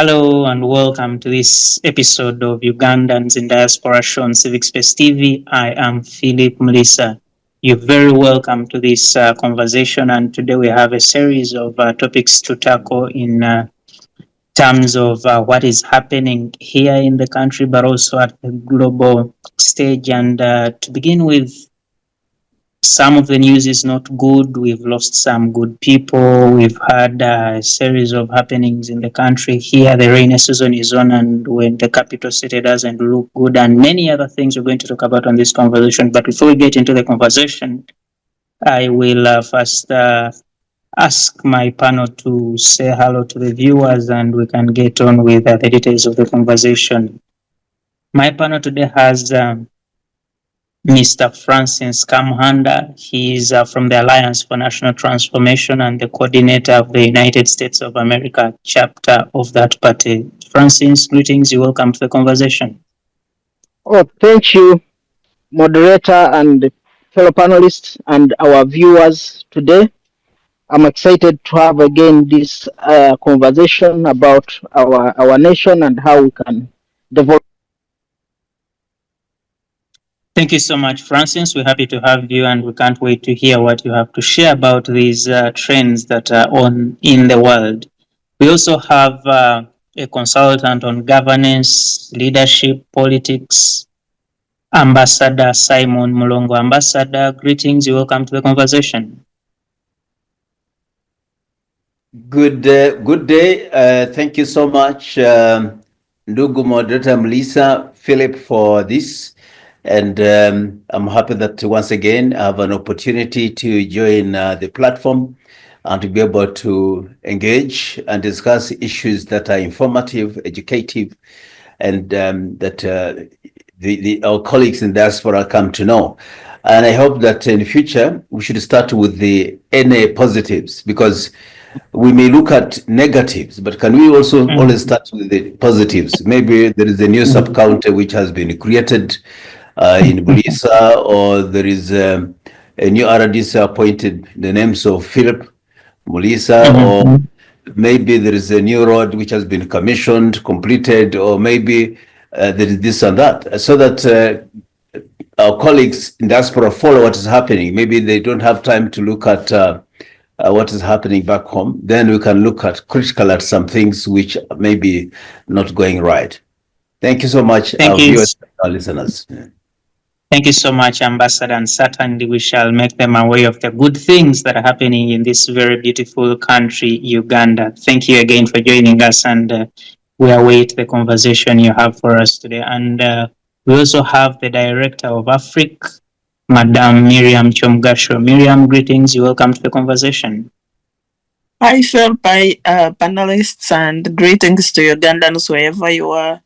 Hello and welcome to this episode of Ugandans in Diaspora show on Civic Space TV. I am Phillip Muliisa. You're very welcome to this conversation, and today we have a series of topics to tackle in terms of what is happening here in the country, but also at the global stage. And to begin with, some of the news is not good. We've lost some good people. We've had a series of happenings in the country. Here, the rainy season is on, and when the capital city doesn't look good, and many other things we're going to talk about on this conversation. But before we get into the conversation, I will first ask my panel to say hello to the viewers, and we can get on with the details of the conversation. My panel today has Mr. Francis Kamuhanda. He is from the Alliance for National Transformation and the coordinator of the United States of America chapter of that party. Francis, greetings. You're welcome to the conversation. Oh, thank you, moderator and fellow panelists and our viewers today. I'm excited to have again this conversation about our nation and how we can develop. Thank you so much, Francis. We're happy to have you, and we can't wait to hear what you have to share about these trends that are on in the world. We also have a consultant on governance, leadership, politics, Ambassador Simon Mulongo. Ambassador, greetings. You're welcome to the conversation. Good day. Thank you so much, Ndugu Moderator Muliisa, Phillip, for this. And I'm happy that once again I have an opportunity to join the platform and to be able to engage and discuss issues that are informative, educative, and that our colleagues in diaspora come to know. And I hope that in the future we should start with the NA positives, because we may look at negatives, but can we also always start with the positives? Maybe there is a new sub-county which has been created in Muliisa, or there is a new RDC appointed, the names of Phillip, Muliisa, or maybe there is a new road which has been commissioned, completed, or maybe there is this and that, so that our colleagues in diaspora follow what is happening. Maybe they don't have time to look at what is happening back home. Then we can look at critical at some things which may be not going right. Thank you so much, our viewers, our listeners. Thank you so much, Ambassador, and certainly we shall make them aware of the good things that are happening in this very beautiful country, Uganda. Thank you again for joining us, and we await the conversation you have for us today. And we also have the Director of AFRICC, Madam Miriam Kyomugasho. Miriam, greetings. You're welcome to the conversation. Hi, Phillip, panelists, and greetings to Ugandans wherever you are.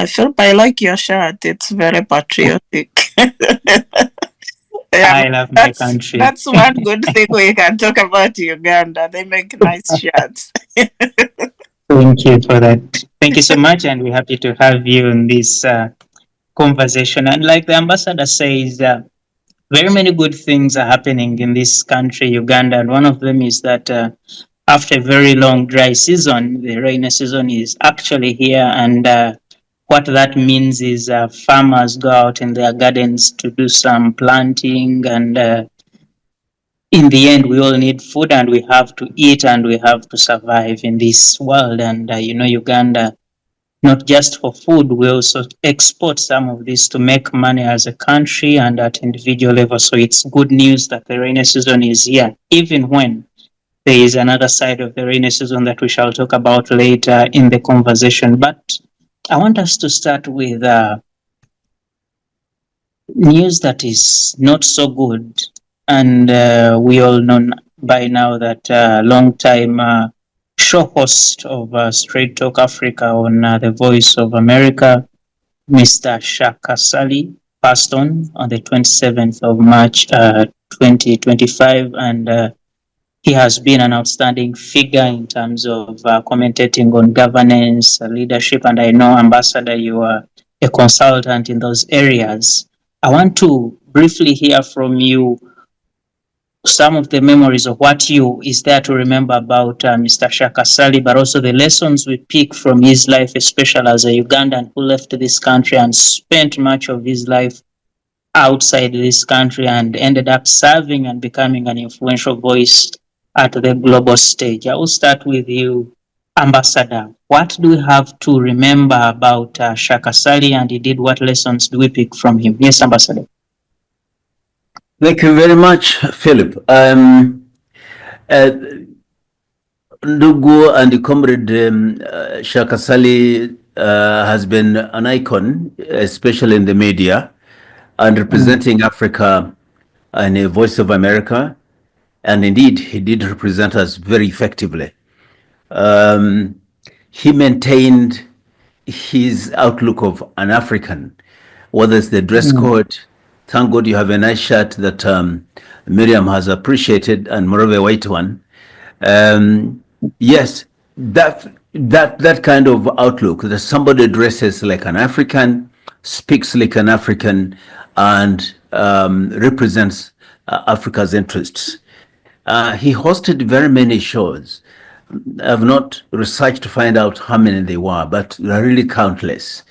Phillip, I like your shirt. It's very patriotic. I love my country. That's one good thing we can talk about Uganda. They make nice shirts. Thank you for that. Thank you so much, and we're happy to have you in this conversation. And like the ambassador says, very many good things are happening in this country, Uganda, and one of them is that after a very long dry season, the rainy season is actually here, and what that means is farmers go out in their gardens to do some planting, and in the end, we all need food, and we have to eat, and we have to survive in this world. And Uganda, not just for food, we also export some of this to make money as a country and at individual level. So it's good news that the rainy season is here, even when there is another side of the rainy season that we shall talk about later in the conversation. But I want us to start with news that is not so good. And we all know by now that long-time show host of Straight Talk Africa on the Voice of America, Mr. Shaka Ssali, passed on the 27th of March 2025, and he has been an outstanding figure in terms of commentating on governance, leadership, and I know, Ambassador, you are a consultant in those areas. I want to briefly hear from you some of the memories of what you is there to remember about Mr. Shaka Ssali, but also the lessons we pick from his life, especially as a Ugandan who left this country and spent much of his life outside this country and ended up serving and becoming an influential voice at the global stage. I will start with you, Ambassador. What do we have to remember about Shaka Ssali, and indeed what lessons do we pick from him? Yes, Ambassador. Thank you very much, Philip. Ndugu and comrade Shaka Ssali has been an icon, especially in the media, and representing Africa and a Voice of America. And indeed, he did represent us very effectively. He maintained his outlook of an African, whether it's the dress code. Thank God you have a nice shirt that Miriam has appreciated, and moreover a white one. Yes, that kind of outlook, that somebody dresses like an African, speaks like an African, and represents Africa's interests. He hosted very many shows. I've not researched to find out how many they were, but they're really countless,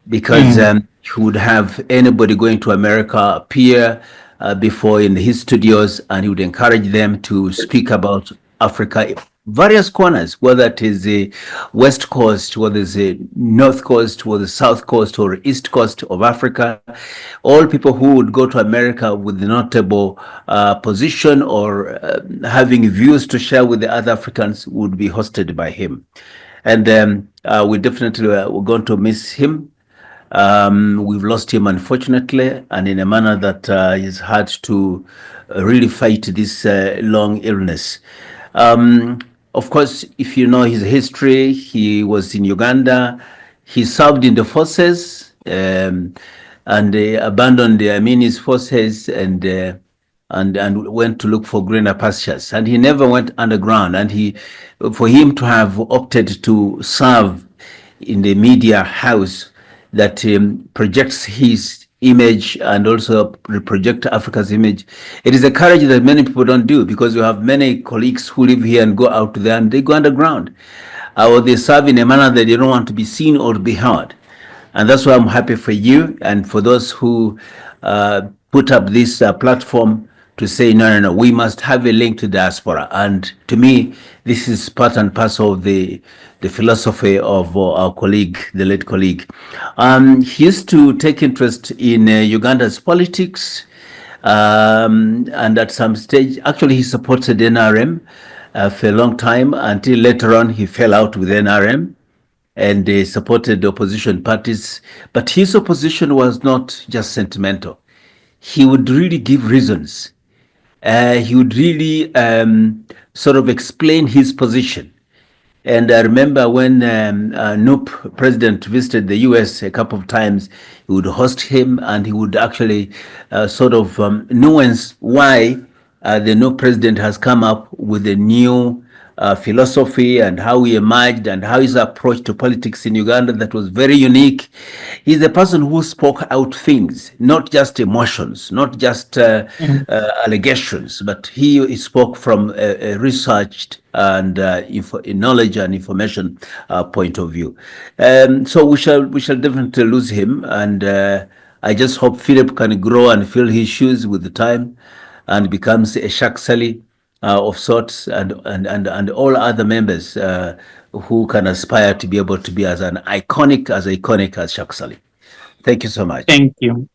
because he would have anybody going to America appear before in his studios, and he would encourage them to speak about Africa, various corners, whether it is the West Coast, whether it's the North Coast, or the South Coast, or East Coast of Africa. All people who would go to America with notable position or having views to share with the other Africans would be hosted by him. And we definitely we're going to miss him. We've lost him, unfortunately, and in a manner that he's had to really fight this long illness. Of course, if you know his history, he was in Uganda. He served in the forces and abandoned the Amini's forces and went to look for greener pastures. And he never went underground. And for him to have opted to serve in the media house that projects his image and also project Africa's image, it is a courage that many people don't do, because we have many colleagues who live here and go out there and they go underground, or they serve in a manner that they don't want to be seen or be heard. And that's why I'm happy for you and for those who put up this platform to say, no, we must have a link to diaspora. And to me, this is part and parcel of the philosophy of our colleague, the late colleague. He used to take interest in Uganda's politics, and at some stage, actually, he supported NRM for a long time, until later on he fell out with NRM and supported the opposition parties. But his opposition was not just sentimental. He would really give reasons. He would really sort of explain his position. And I remember when NUP president visited the US a couple of times, he would host him and he would actually sort of nuance why the NUP president has come up with a new philosophy and how he emerged and how his approach to politics in Uganda that was very unique. He's a person who spoke out things, not just emotions, not just allegations, but he spoke from a researched and knowledge and information point of view. So we shall definitely lose him, and I just hope Phillip can grow and fill his shoes with the time and becomes a Shaka Ssali of sorts, and all other members who can aspire to be able to be as iconic as Shaka Ssali. Thank you so much. Thank you.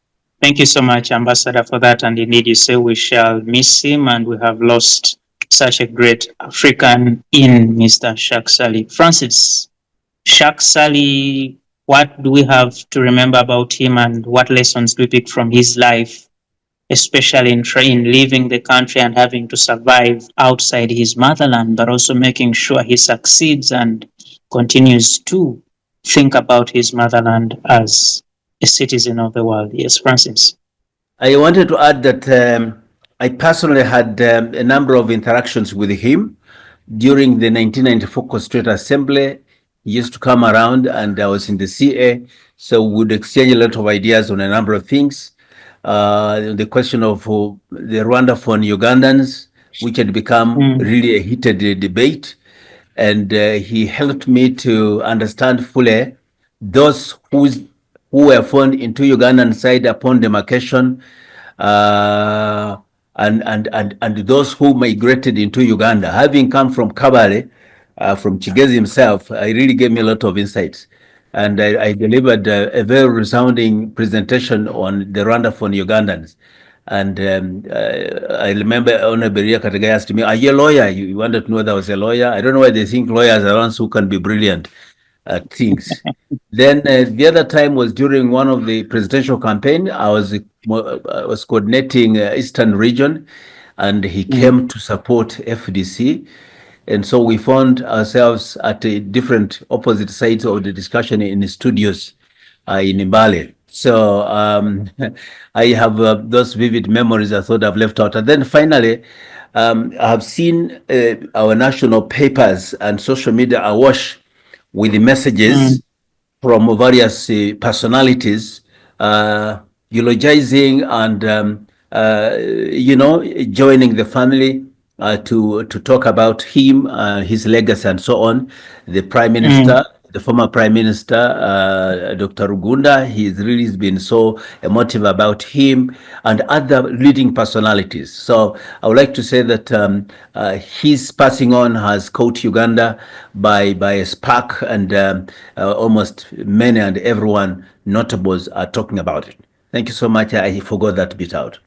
Thank you so much, Ambassador, for that. And indeed, you say we shall miss him, and we have lost such a great African in Mr. Shaka Ssali. Francis, Shaka Ssali, what do we have to remember about him, and what lessons do we pick from his life, especially in leaving the country and having to survive outside his motherland, but also making sure he succeeds and continues to think about his motherland as a citizen of the world? Yes, Francis. I wanted to add that I personally had a number of interactions with him during the 1994 Constituent Assembly. He used to come around, and I was in the CA, so we would exchange a lot of ideas on a number of things. the question of the Rwandaphone Ugandans, which had become really a heated debate. And he helped me to understand fully those who were found into Ugandan side upon demarcation, and those who migrated into Uganda. Having come from Kabale, from Chigezi himself, it really gave me a lot of insights. And I delivered a very resounding presentation on the Rwandaphone Ugandans. And I remember Honorable Beria Katagai asked me, "Are you a lawyer?" You wanted to know that I was a lawyer. I don't know why they think lawyers are ones who can be brilliant at things. Then the other time was during one of the presidential campaign. I was coordinating Eastern region, and he came to support FDC. And so we found ourselves at a different opposite sides of the discussion in the studios in Mbale. So I have those vivid memories I thought I've left out. And then finally, I have seen our national papers and social media awash with the messages from various personalities eulogizing and joining the family to talk about him, his legacy, and so on. The Prime Minister, the former Prime Minister, Dr. Rugunda, he's really been so emotive about him and other leading personalities. So I would like to say that his passing on has caught Uganda by a spark, and almost many and everyone notables are talking about it. Thank you so much. I forgot that bit out.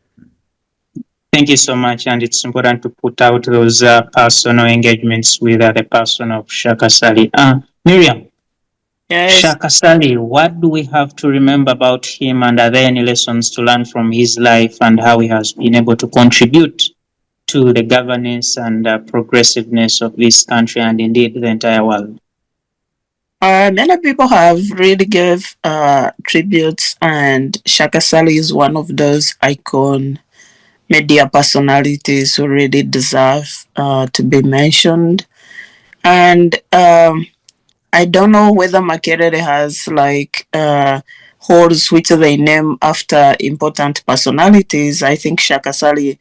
Thank you so much, and it's important to put out those personal engagements with the person of Shaka Ssali. Miriam, Yes. Shaka Ssali, what do we have to remember about him, and are there any lessons to learn from his life and how he has been able to contribute to the governance and progressiveness of this country and indeed the entire world? Many people have really gave tributes, and Shaka Ssali is one of those icon media personalities who really deserve to be mentioned. And I don't know whether Makerere has like halls which they name after important personalities. I think Shaka Ssali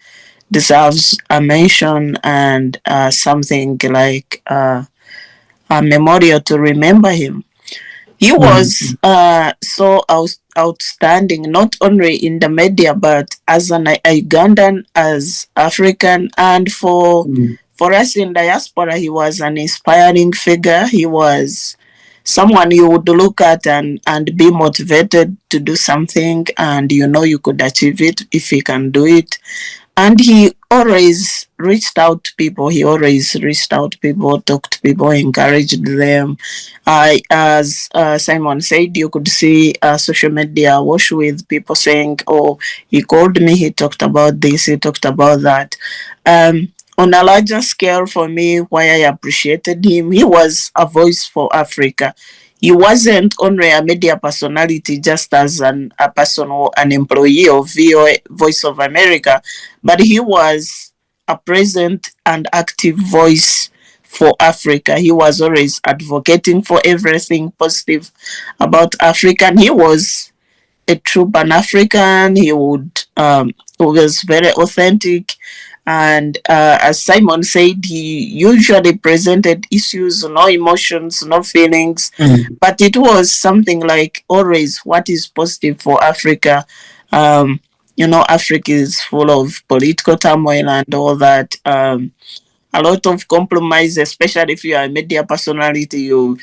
deserves a mention and something like a memorial to remember him. He was so outstanding, not only in the media, but as an Ugandan, as African, and for us in diaspora, he was an inspiring figure. He was someone you would look at and be motivated to do something, and you know you could achieve it if he can do it. And he always reached out to people. Talked to people, encouraged them. As Simon said, you could see social media wash with people saying, "Oh, he called me. He talked about this. He talked about that." On a larger scale, for me, why I appreciated him, he was a voice for Africa. He wasn't only a media personality just as a person or an employee of VOA, Voice of America, but he was a present and active voice for Africa. He was always advocating for everything positive about Africa. And he was a true Pan-African. He was very authentic. And as Simon said, he usually presented issues, no emotions, no feelings, but it was something like always what is positive for Africa. Africa is full of political turmoil and all that. A lot of compromise, especially if you are a media personality, you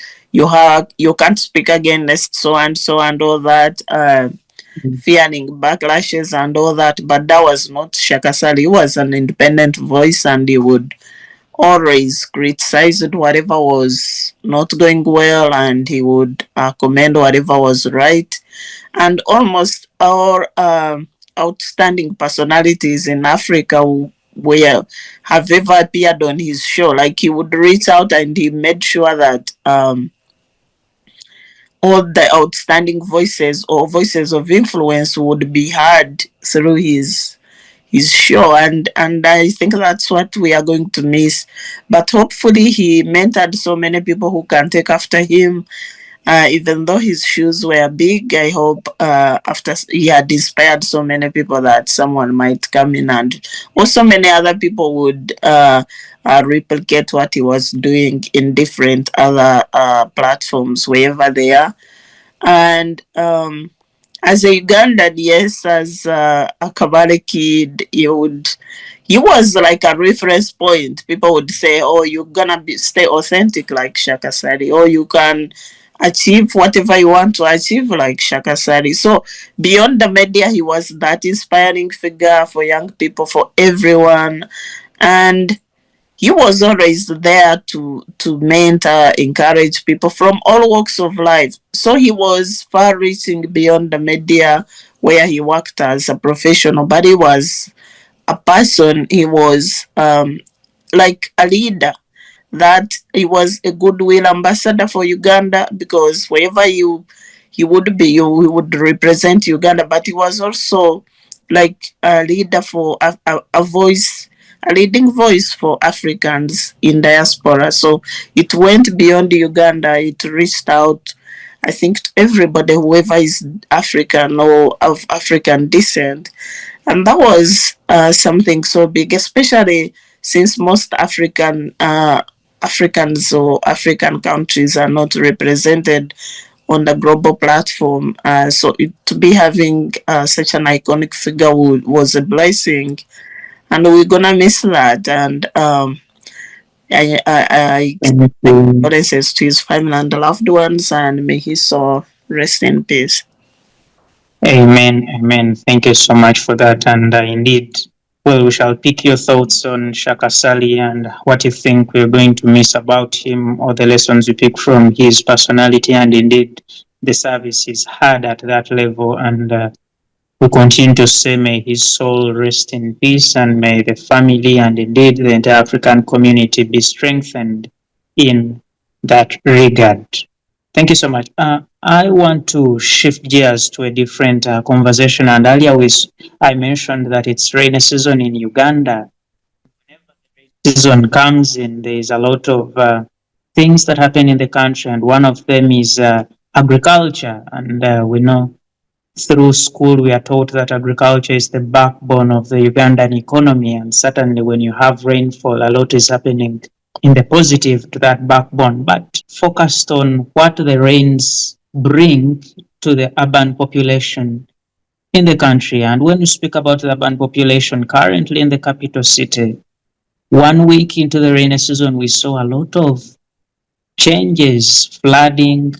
can't speak against so and so and all that. Fearing backlashes and all that, but that was not Shaka Ssali. He was an independent voice, and he would always criticize whatever was not going well, and he would commend whatever was right. And almost our outstanding personalities in Africa have ever appeared on his show. Like, he would reach out and he made sure that all the outstanding voices or voices of influence would be heard through his show, and I think that's what we are going to miss. But hopefully he mentored so many people who can take after him, Even though his shoes were big, I hope after he had inspired so many people that someone might come in and also many other people would replicate what he was doing in different other platforms wherever they are. And as a Ugandan, yes, as a Kabale kid, he was like a reference point. People would say, "Oh, you're gonna stay authentic like Shaka Ssali, or you can achieve whatever you want to achieve like Shaka Ssali." So beyond the media, he was that inspiring figure for young people, for everyone, and he was always there to mentor, encourage people from all walks of life. So he was far reaching beyond the media where he worked as a professional, but he was a person. He was like a leader, that he was a goodwill ambassador for Uganda, because wherever he would be, he would represent Uganda. But he was also like a leader for a voice, a leading voice for Africans in diaspora. So it went beyond Uganda. It reached out, I think, to everybody, whoever is African or of African descent. And that was something so big, especially since most Africans or African countries are not represented on the global platform. So to be having such an iconic figure was a blessing, and we're gonna miss that. And I Thank you. condolences to his family and the loved ones, and may his soul rest in peace. Amen. Amen. Thank you so much for that. And indeed, well, we shall pick your thoughts on Shaka Ssali and what you think we're going to miss about him, or the lessons you pick from his personality and indeed the service he's had at that level. And we continue to say, may his soul rest in peace, and may the family and indeed the entire African community be strengthened in that regard. Thank you so much. I want to shift gears to a different conversation. And earlier I mentioned that it's rainy season in Uganda. Whenever the rainy season comes in, there is a lot of things that happen in the country, and one of them is agriculture. And we know through school we are taught that agriculture is the backbone of the Ugandan economy, and certainly when you have rainfall, a lot is happening in the positive to that backbone, but focused on what the rains bring to the urban population in the country. And when you speak about the urban population currently in the capital city, 1 week into the rainy season, we saw a lot of changes: flooding,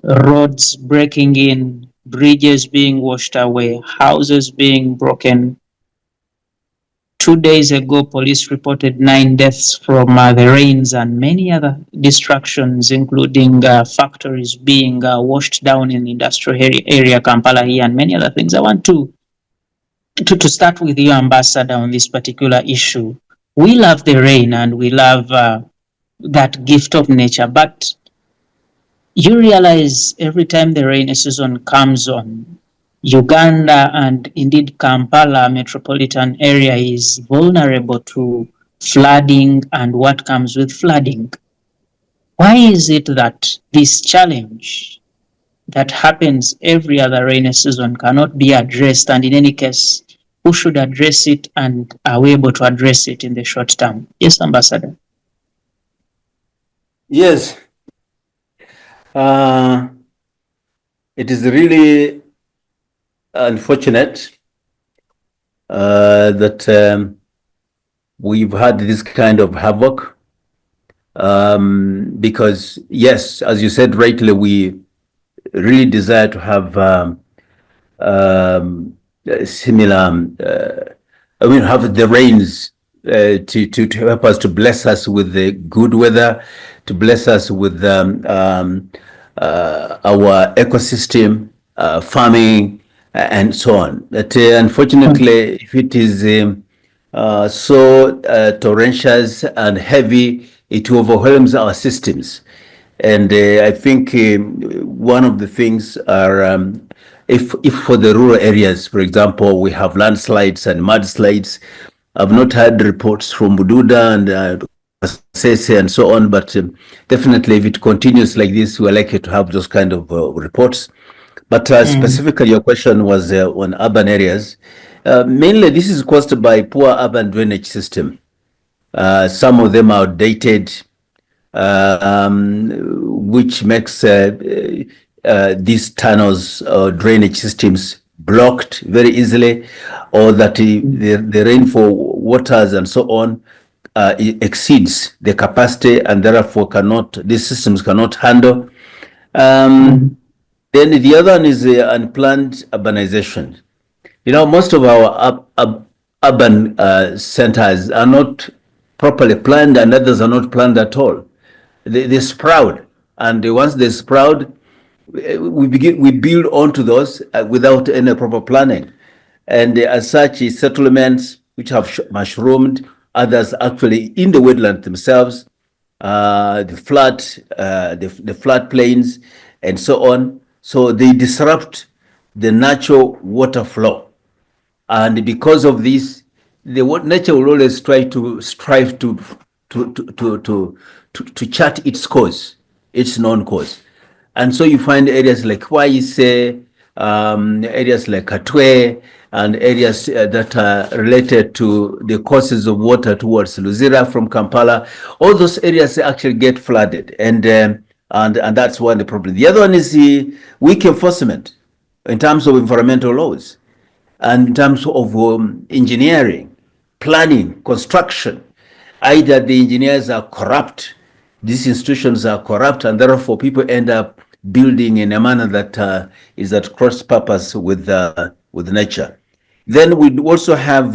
roads breaking in, bridges being washed away, houses being broken. 2 days ago, police reported 9 deaths from the rains and many other destructions, including factories being washed down in the industrial area, Kampala here, and many other things. I want to start with you, Ambassador, on this particular issue. We love the rain and we love that gift of nature, but you realize every time the rainy season comes on, Uganda and indeed Kampala metropolitan area is vulnerable to flooding and what comes with flooding. Why is it that this challenge that happens every other rainy season cannot be addressed? And in any case, who should address it, and are we able to address it in the short term? Yes, Ambassador. Yes. It is really unfortunate that we've had this kind of havoc, because yes, as you said rightly, we really desire to have similar, have the rains to help us, to bless us with the good weather, to bless us with our ecosystem, farming, and so on. But unfortunately, if it is so torrential and heavy, it overwhelms our systems. And I think one of the things are, if for the rural areas, for example, we have landslides and mudslides. I've not had reports from Bududa and Kasese and so on, but definitely if it continues like this, we're likely to have those kind of reports. But specifically, your question was on urban areas. Mainly, this is caused by poor urban drainage system. Some of them are outdated, which makes these tunnels or drainage systems blocked very easily, or that the rainfall waters and so on exceeds the capacity, and therefore these systems cannot handle. Then the other one is unplanned urbanization. Most of our urban centers are not properly planned, and others are not planned at all. They sprout, and once they sprout, we build onto those without any proper planning. And as such, settlements which have mushroomed, others actually in the wetland themselves, the flat plains, and so on. So they disrupt the natural water flow. And because of this, nature will always strive to chart its course, its known course. And so you find areas like Waise, areas like Katwe, and areas that are related to the courses of water towards Luzira from Kampala. All those areas actually get flooded, and that's one of the problems. The other one is the weak enforcement in terms of environmental laws, and in terms of engineering, planning, construction. Either the engineers are corrupt, these institutions are corrupt, and therefore people end up building in a manner that is at cross purpose with nature. Then we also have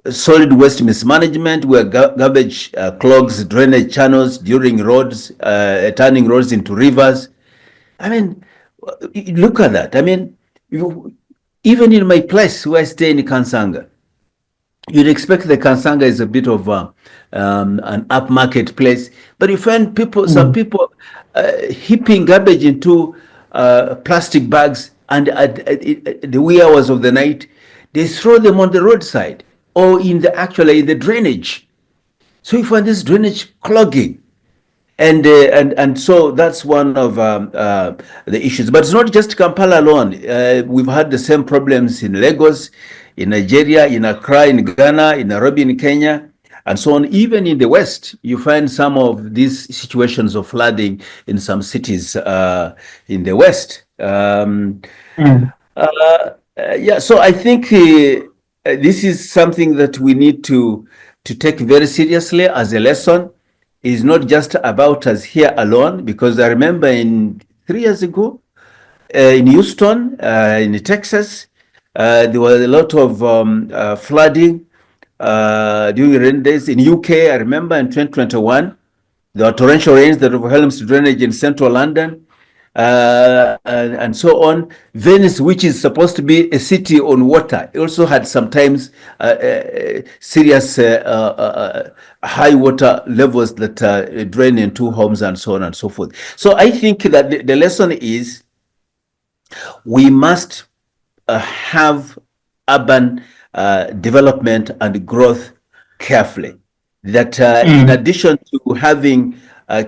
solid waste mismanagement, where garbage clogs drainage channels during roads, turning roads into rivers. I mean, look at that. I mean, even in my place where I stay in Kansanga, you'd expect the Kansanga is a bit of an upmarket place, but you find some people heaping garbage into plastic bags, and at the wee hours of the night, they throw them on the roadside or in the drainage. So you find this drainage clogging. And so that's one of the issues. But it's not just Kampala alone. We've had the same problems in Lagos, in Nigeria, in Accra, in Ghana, in Nairobi, in Kenya, and so on. Even in the West, you find some of these situations of flooding in some cities in the West. So I think this is something that we need to take very seriously as a lesson. It's not just about us here alone, because I remember 3 years ago in Houston, in Texas, there was a lot of flooding during rain days. In UK, I remember in 2021, there were torrential rains that overwhelmed drainage in central London, and so on. Venice, which is supposed to be a city on water, also had sometimes serious high water levels that drain into homes and so on and so forth. So I think that the lesson is we must have urban development and growth carefully. That in addition to having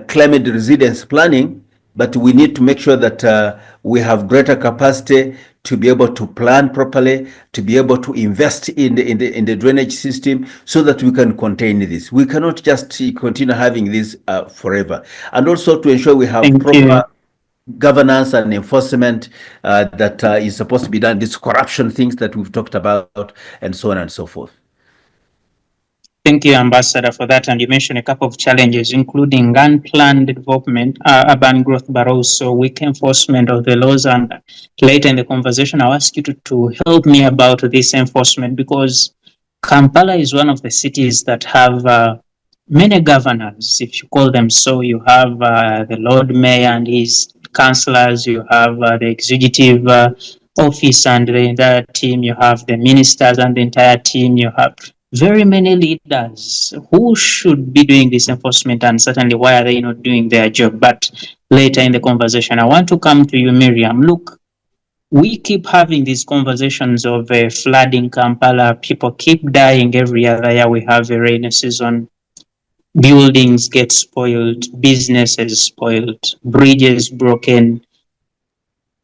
climate resilience planning, but we need to make sure that we have greater capacity to be able to plan properly, to be able to invest in the drainage system, so that we can contain this. We cannot just continue having this forever. And also to ensure we have proper governance and enforcement that is supposed to be done, these corruption things that we've talked about, and so on and so forth. Thank you, Ambassador, for that. And you mentioned a couple of challenges, including unplanned development, urban growth, but also weak enforcement of the laws. And later in the conversation, I'll ask you to help me about this enforcement, because Kampala is one of the cities that have many governors, if you call them so. You have the Lord Mayor and his councillors, you have the executive office and the entire team, you have the ministers and the entire team, you have very many leaders who should be doing this enforcement, and certainly why are they not doing their job. But later in the conversation, I want to come to you, Miriam. Look, we keep having these conversations of flooding Kampala. People keep dying every other year. We have a rainy season. buildings get spoiled, businesses spoiled, bridges broken.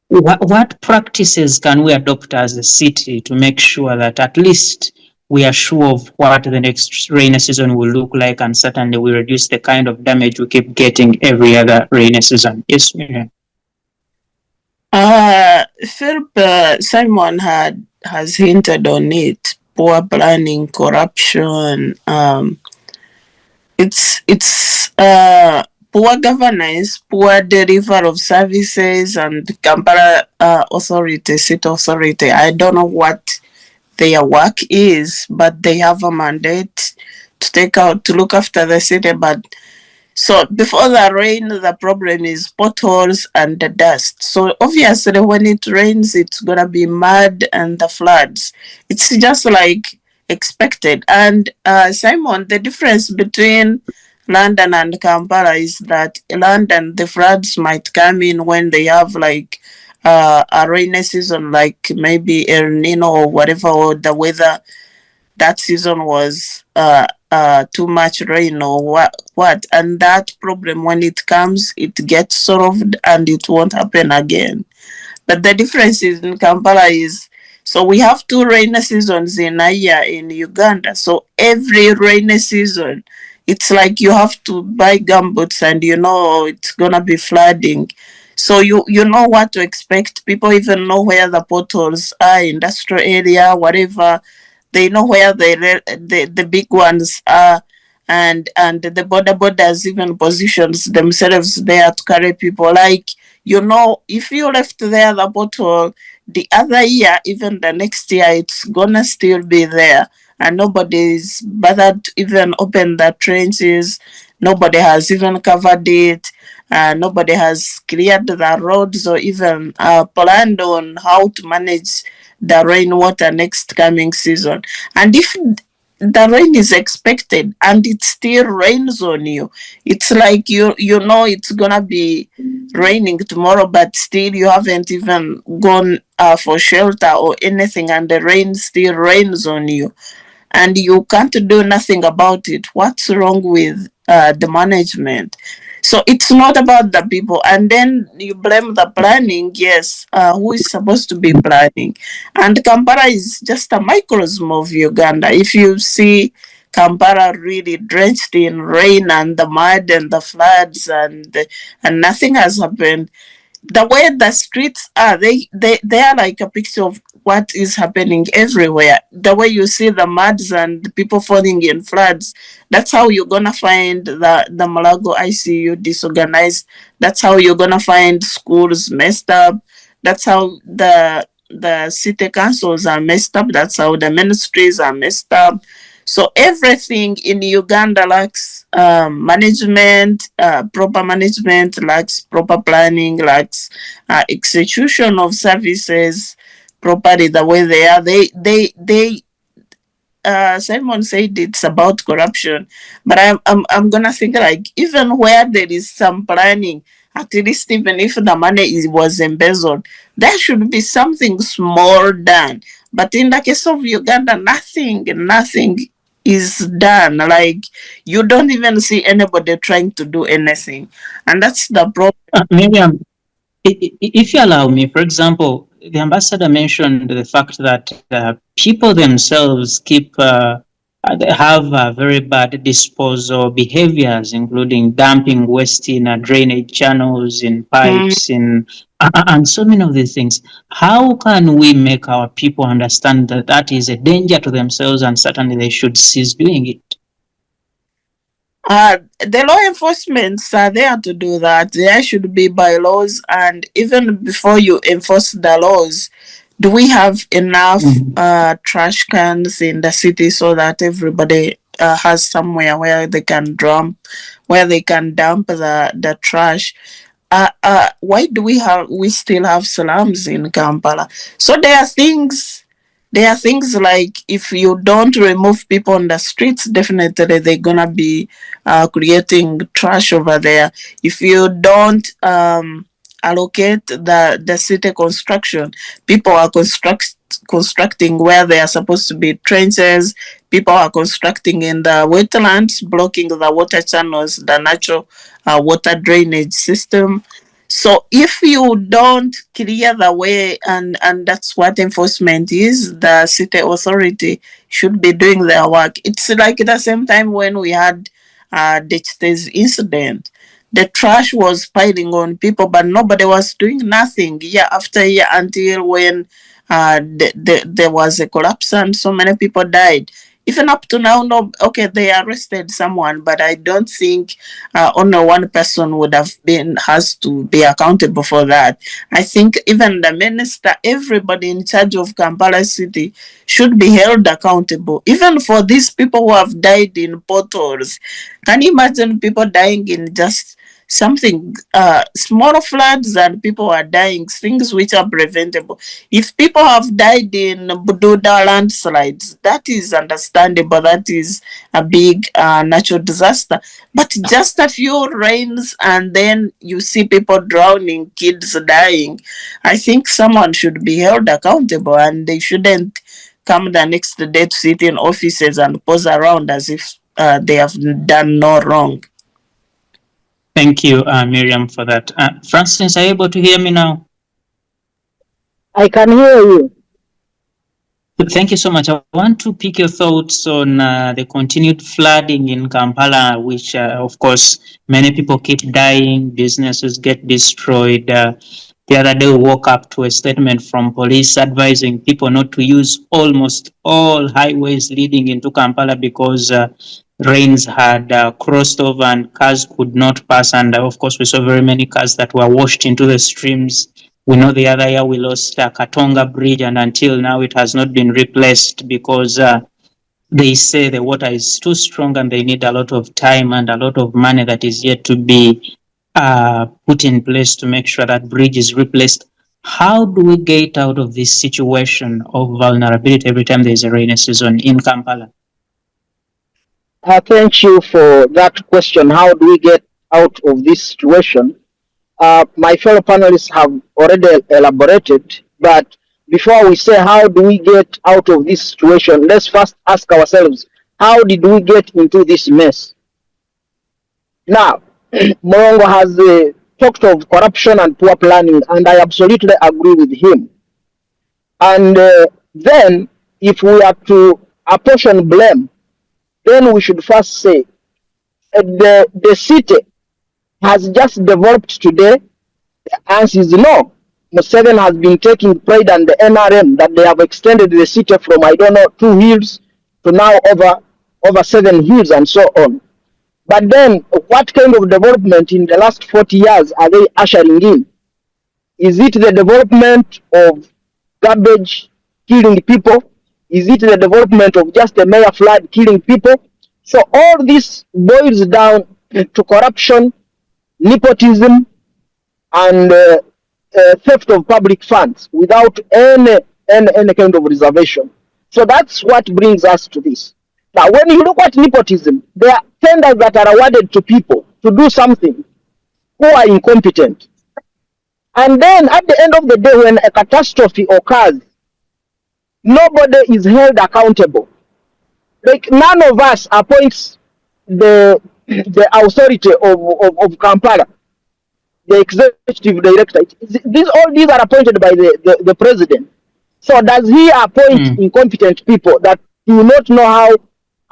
What practices can we adopt as a city to make sure that at least we are sure of what the next rainy season will look like, and certainly we reduce the kind of damage we keep getting every other rainy season? Yes, Miriam. Philip, Simon has hinted on it. Poor planning, corruption. It's poor governance, poor delivery of services, and Kampala authority, city authority. I don't know what their work is, but they have a mandate to look after the city. But so before the rain, the problem is potholes and the dust. So obviously, when it rains, it's gonna be mud and the floods. It's just like expected. And Simon, the difference between London and Kampala is that in London, the floods might come in when they have like a rainy season, like maybe El Nino or whatever, or the weather that season was too much rain or what, and that problem, when it comes, it gets solved and it won't happen again. But the difference is in Kampala is, so we have 2 rainy seasons in a year in Uganda. So every rainy season, it's like you have to buy gumboots and you know it's gonna be flooding. So you know what to expect. People even know where the potholes are, industrial area, whatever. They know where the big ones are, and the borders even positions themselves there to carry people. Like, you know, if you left there the bottle the other year, even the next year, it's gonna still be there, and nobody's bothered to even open the trenches. Nobody has even covered it. Nobody has cleared the roads or even planned on how to manage the rainwater next coming season. And if the rain is expected and it still rains on you, it's like you know it's gonna be raining tomorrow, but still you haven't even gone for shelter or anything, and the rain still rains on you and you can't do nothing about it. What's wrong with the management? So it's not about the people. And then you blame the planning. Yes, who is supposed to be planning? And Kampala is just a microcosm of Uganda. If you see Kampala really drenched in rain and the mud and the floods, and nothing has happened, the way the streets are, they are like a picture of what is happening everywhere. The way you see the muds and the people falling in floods, that's how you're gonna find the Mulongo ICU disorganized. That's how you're gonna find schools messed up. That's how the city councils are messed up. That's how the ministries are messed up. So everything in Uganda lacks management, proper management, lacks proper planning, lacks execution of services properly the way they are. Simon said it's about corruption, but I'm gonna think like, even where there is some planning, at least even if the money was embezzled, there should be something small done. But in the case of Uganda, nothing is done. Like, you don't even see anybody trying to do anything, and that's the problem. Miriam, if you allow me, for example, the ambassador mentioned the fact that people themselves they have very bad disposal behaviors, including dumping waste in drainage channels, in pipes, and so many of these things. How can we make our people understand that that is a danger to themselves, and certainly they should cease doing it? The law enforcements are there to do that. There should be bylaws, and even before you enforce the laws, do we have enough trash cans in the city so that everybody has somewhere where they can dump, the trash? Why do we still have slums in Kampala? So there are things like, if you don't remove people on the streets, definitely they're gonna be creating trash over there. If you don't allocate the city construction. People are constructing where they are supposed to be trenches. People are constructing in the wetlands, blocking the water channels, the natural water drainage system. So if you don't clear the way, and that's what enforcement is, the city authority should be doing their work. It's like the same time when we had Ditch's incident. The trash was piling on people, but nobody was doing nothing year after year until when there was a collapse and so many people died. Even up to now, no, okay, they arrested someone, but I don't think only one person would have been has to be accountable for that. I think even the minister, everybody in charge of Kampala City should be held accountable, even for these people who have died in potholes. Can you imagine people dying in just something small floods and people are dying, things which are preventable? If people have died in Bududa landslides, that is understandable. That is a big natural disaster. But just a few rains and then you see people drowning, kids dying. I think someone should be held accountable, and they shouldn't come the next day to sit in offices and pose around as if they have done no wrong. Thank you, Miriam, for that. Francis, are you able to hear me now? I can hear you. Thank you so much. I want to pick your thoughts on the continued flooding in Kampala, which, of course, many people keep dying, businesses get destroyed. The other day, we woke up to a statement from police advising people not to use almost all highways leading into Kampala because rains had crossed over and cars could not pass. And of course, we saw very many cars that were washed into the streams. We know the other year we lost Katonga Bridge, and until now it has not been replaced because they say the water is too strong and they need a lot of time and a lot of money that is yet to be put in place to make sure that bridge is replaced. How do we get out of this situation of vulnerability every time there is a rainy season in Kampala? Thank you for that question. How do we get out of this situation? My fellow panelists have already elaborated, but before we say how do we get out of this situation, let's first ask ourselves, how did we get into this mess? Now, Mulongo has talked of corruption and poor planning, and I absolutely agree with him. And then, if we are to apportion blame, then we should first say the city has just developed today. The answer is no. Museveni has been taking pride and the NRM that they have extended the city from, I don't know, 2 hills to now over 7 hills and so on. But then, what kind of development in the last 40 years are they ushering in? Is it the development of garbage killing people? Is it the development of just a mayor flood killing people? So all this boils down to corruption, nepotism, and theft of public funds without any kind of reservation. So that's what brings us to this. Now, when you look at nepotism, there are tenders that are awarded to people to do something who are incompetent. And then at the end of the day, when a catastrophe occurs, nobody is held accountable. Like, none of us appoints the authority of Kampala, the executive director. All these are appointed by the president. So does he appoint incompetent people that do not know how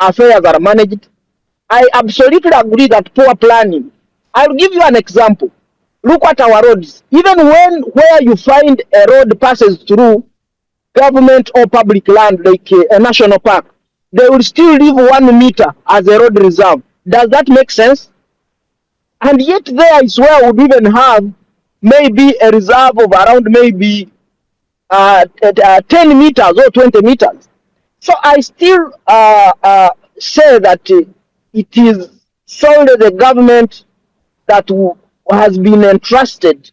affairs are managed? I absolutely agree that poor planning. I'll give you an example. Look at our roads. Even where you find a road passes through government or public land, like a national park, they will still leave 1 meter as a road reserve. Does that make sense? And yet there is where we would even have maybe a reserve of around maybe 10 meters or 20 meters. So I still say that it is solely the government that has been entrusted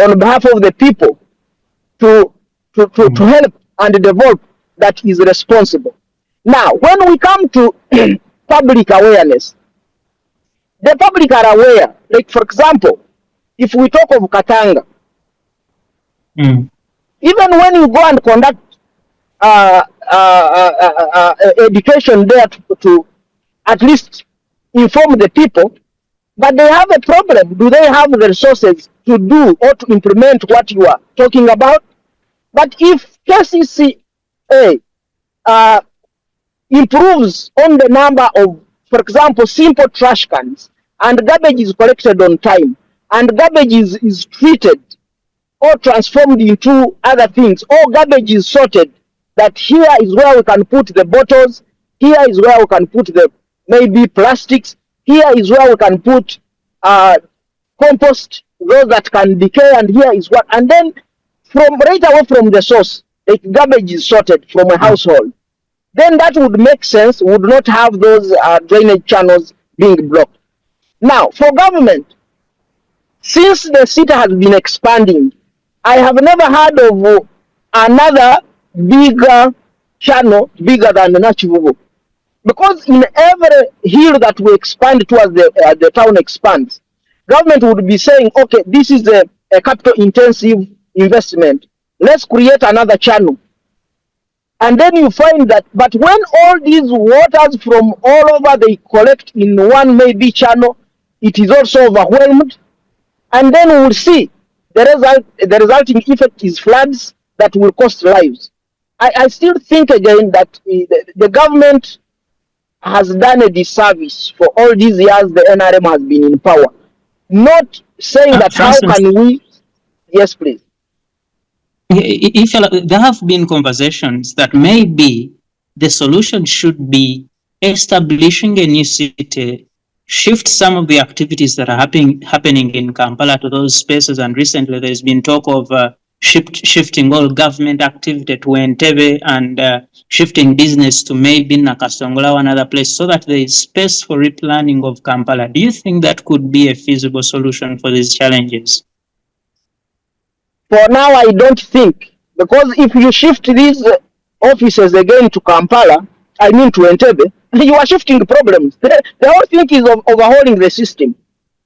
on behalf of the people to help and develop that is responsible. Now, when we come to public awareness, the public are aware. Like, for example, if we talk of Katanga, Mm. even when you go and conduct education there to at least inform the people, but they have a problem. Do they have the resources to do or to implement what you are talking about? But if KCCA improves on the number of, for example, simple trash cans, and garbage is collected on time, and garbage is treated or transformed into other things, or garbage is sorted, that here is where we can put the bottles, here is where we can put the maybe plastics, here is where we can put compost, those that can decay, and here is what, and then from right away from the source, the garbage is sorted from a household. Then that would make sense, would not have those drainage channels being blocked. Now, for government, since the city has been expanding, I have never heard of another bigger channel bigger than Nachivuvu. Because in every hill that we expand towards the town expands, government would be saying, okay, this is a capital intensive investment. Let's create another channel. And then you find that, but when all these waters from all over they collect in one maybe channel, it is also overwhelmed. And then we will see the resulting effect is floods that will cost lives. I still think again that the government has done a disservice for all these years the NRM has been in power. Not saying that Francis, how can we, yes please. If there have been conversations that maybe the solution should be establishing a new city, shift some of the activities that are happening in Kampala to those spaces, and recently there's been talk of shifting all government activity to Entebbe and shifting business to maybe Nakasongola or another place so that there is space for replanning of Kampala. Do you think that could be a feasible solution for these challenges? For now, I don't think, because if you shift these offices again to Kampala, I mean to Entebbe, you are shifting problems. The whole thing is overhauling the system,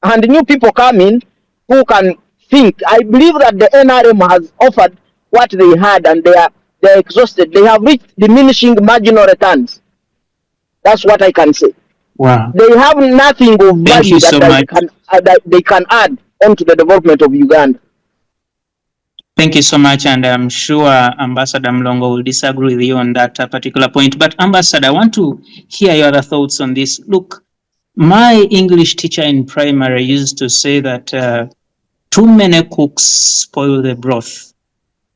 and new people come in who can think. I believe that the NRM has offered what they had, and they're exhausted. They have reached diminishing marginal returns. That's what I can say. Wow. They have nothing of value that they can add onto the development of Uganda. Thank you so much, and I'm sure Ambassador Mulongo will disagree with you on that particular point. But Ambassador, I want to hear your other thoughts on this. Look, my English teacher in primary used to say that too many cooks spoil the broth.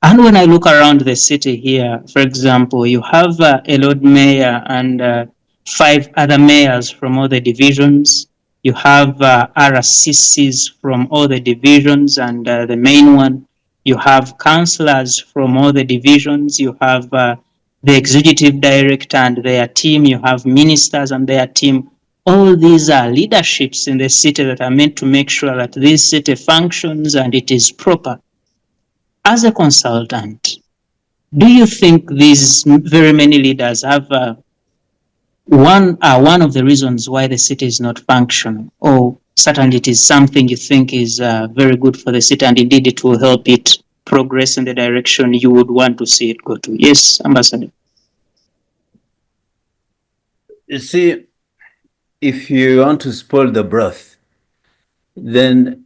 And when I look around the city here, for example, you have a Lord Mayor and 5 other mayors from all the divisions. You have RCCs from all the divisions and the main one. You have councillors from all the divisions. You have the executive director and their team. You have ministers and their team. All these are leaderships in the city that are meant to make sure that this city functions and it is proper. As a consultant, do you think these very many leaders have one of the reasons why the city is not functional, or certainly it is something you think is very good for the city and indeed it will help it progress in the direction you would want to see it go to? Yes, Ambassador. You see, if you want to spoil the broth, then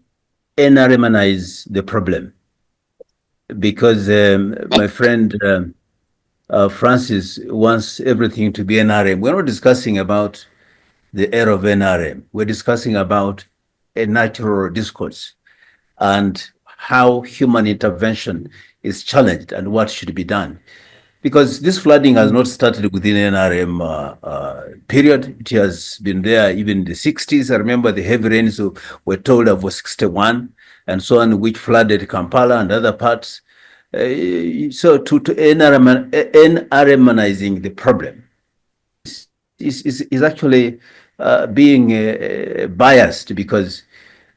NRManize the problem. Because my friend Francis wants everything to be NRM. We're not discussing about the era of NRM. We're discussing about a natural discourse and how human intervention is challenged and what should be done. Because this flooding has not started within NRM period. It has been there even in the 60s. I remember the heavy rains were told of was 61 and so on, which flooded Kampala and other parts. So to NRManizing the problem is actually being biased, because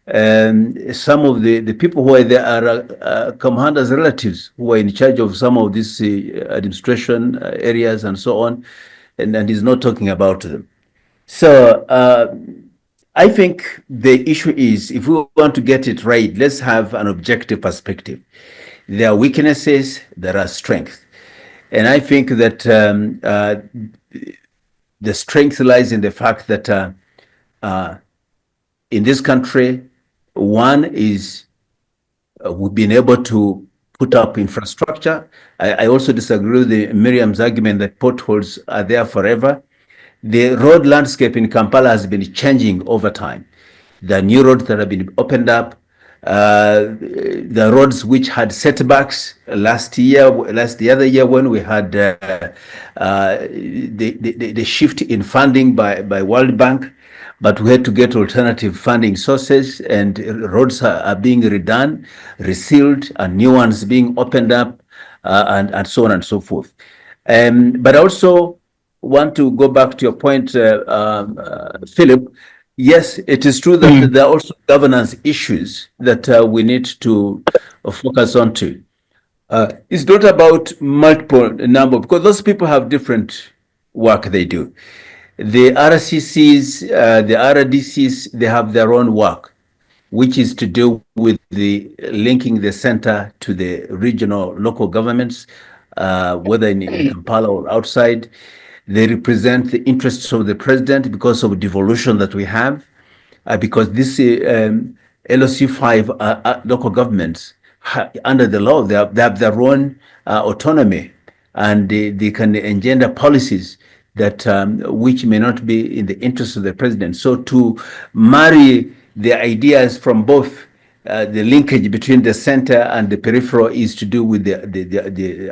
some of the people who are there are Kamuhanda's relatives who are in charge of some of these administration areas and so on, and he's not talking about them. So I think the issue is, if we want to get it right, let's have an objective perspective. There are weaknesses, there are strengths. And I think that the strength lies in the fact that in this country, one is we've been able to put up infrastructure. I also disagree with Miriam's argument that potholes are there forever. The road landscape in Kampala has been changing over time. The new roads that have been opened up, the roads which had setbacks the other year when we had the shift in funding by World Bank, but we had to get alternative funding sources, and roads are being redone, resealed, and new ones being opened up, and so on and so forth. But also want to go back to your point, Philip. Yes, it is true that there are also governance issues that we need to focus on too. It's not about multiple number, because those people have different work they do. The RCCs, the RDCs, they have their own work, which is to do with the linking the center to the regional local governments, whether in Kampala or outside. They represent the interests of the president because of devolution that we have, because this LOC5 local governments, under the law, they have their own autonomy, and they can engender policies that which may not be in the interest of the president. So to marry the ideas from both the linkage between the center and the peripheral is to do with the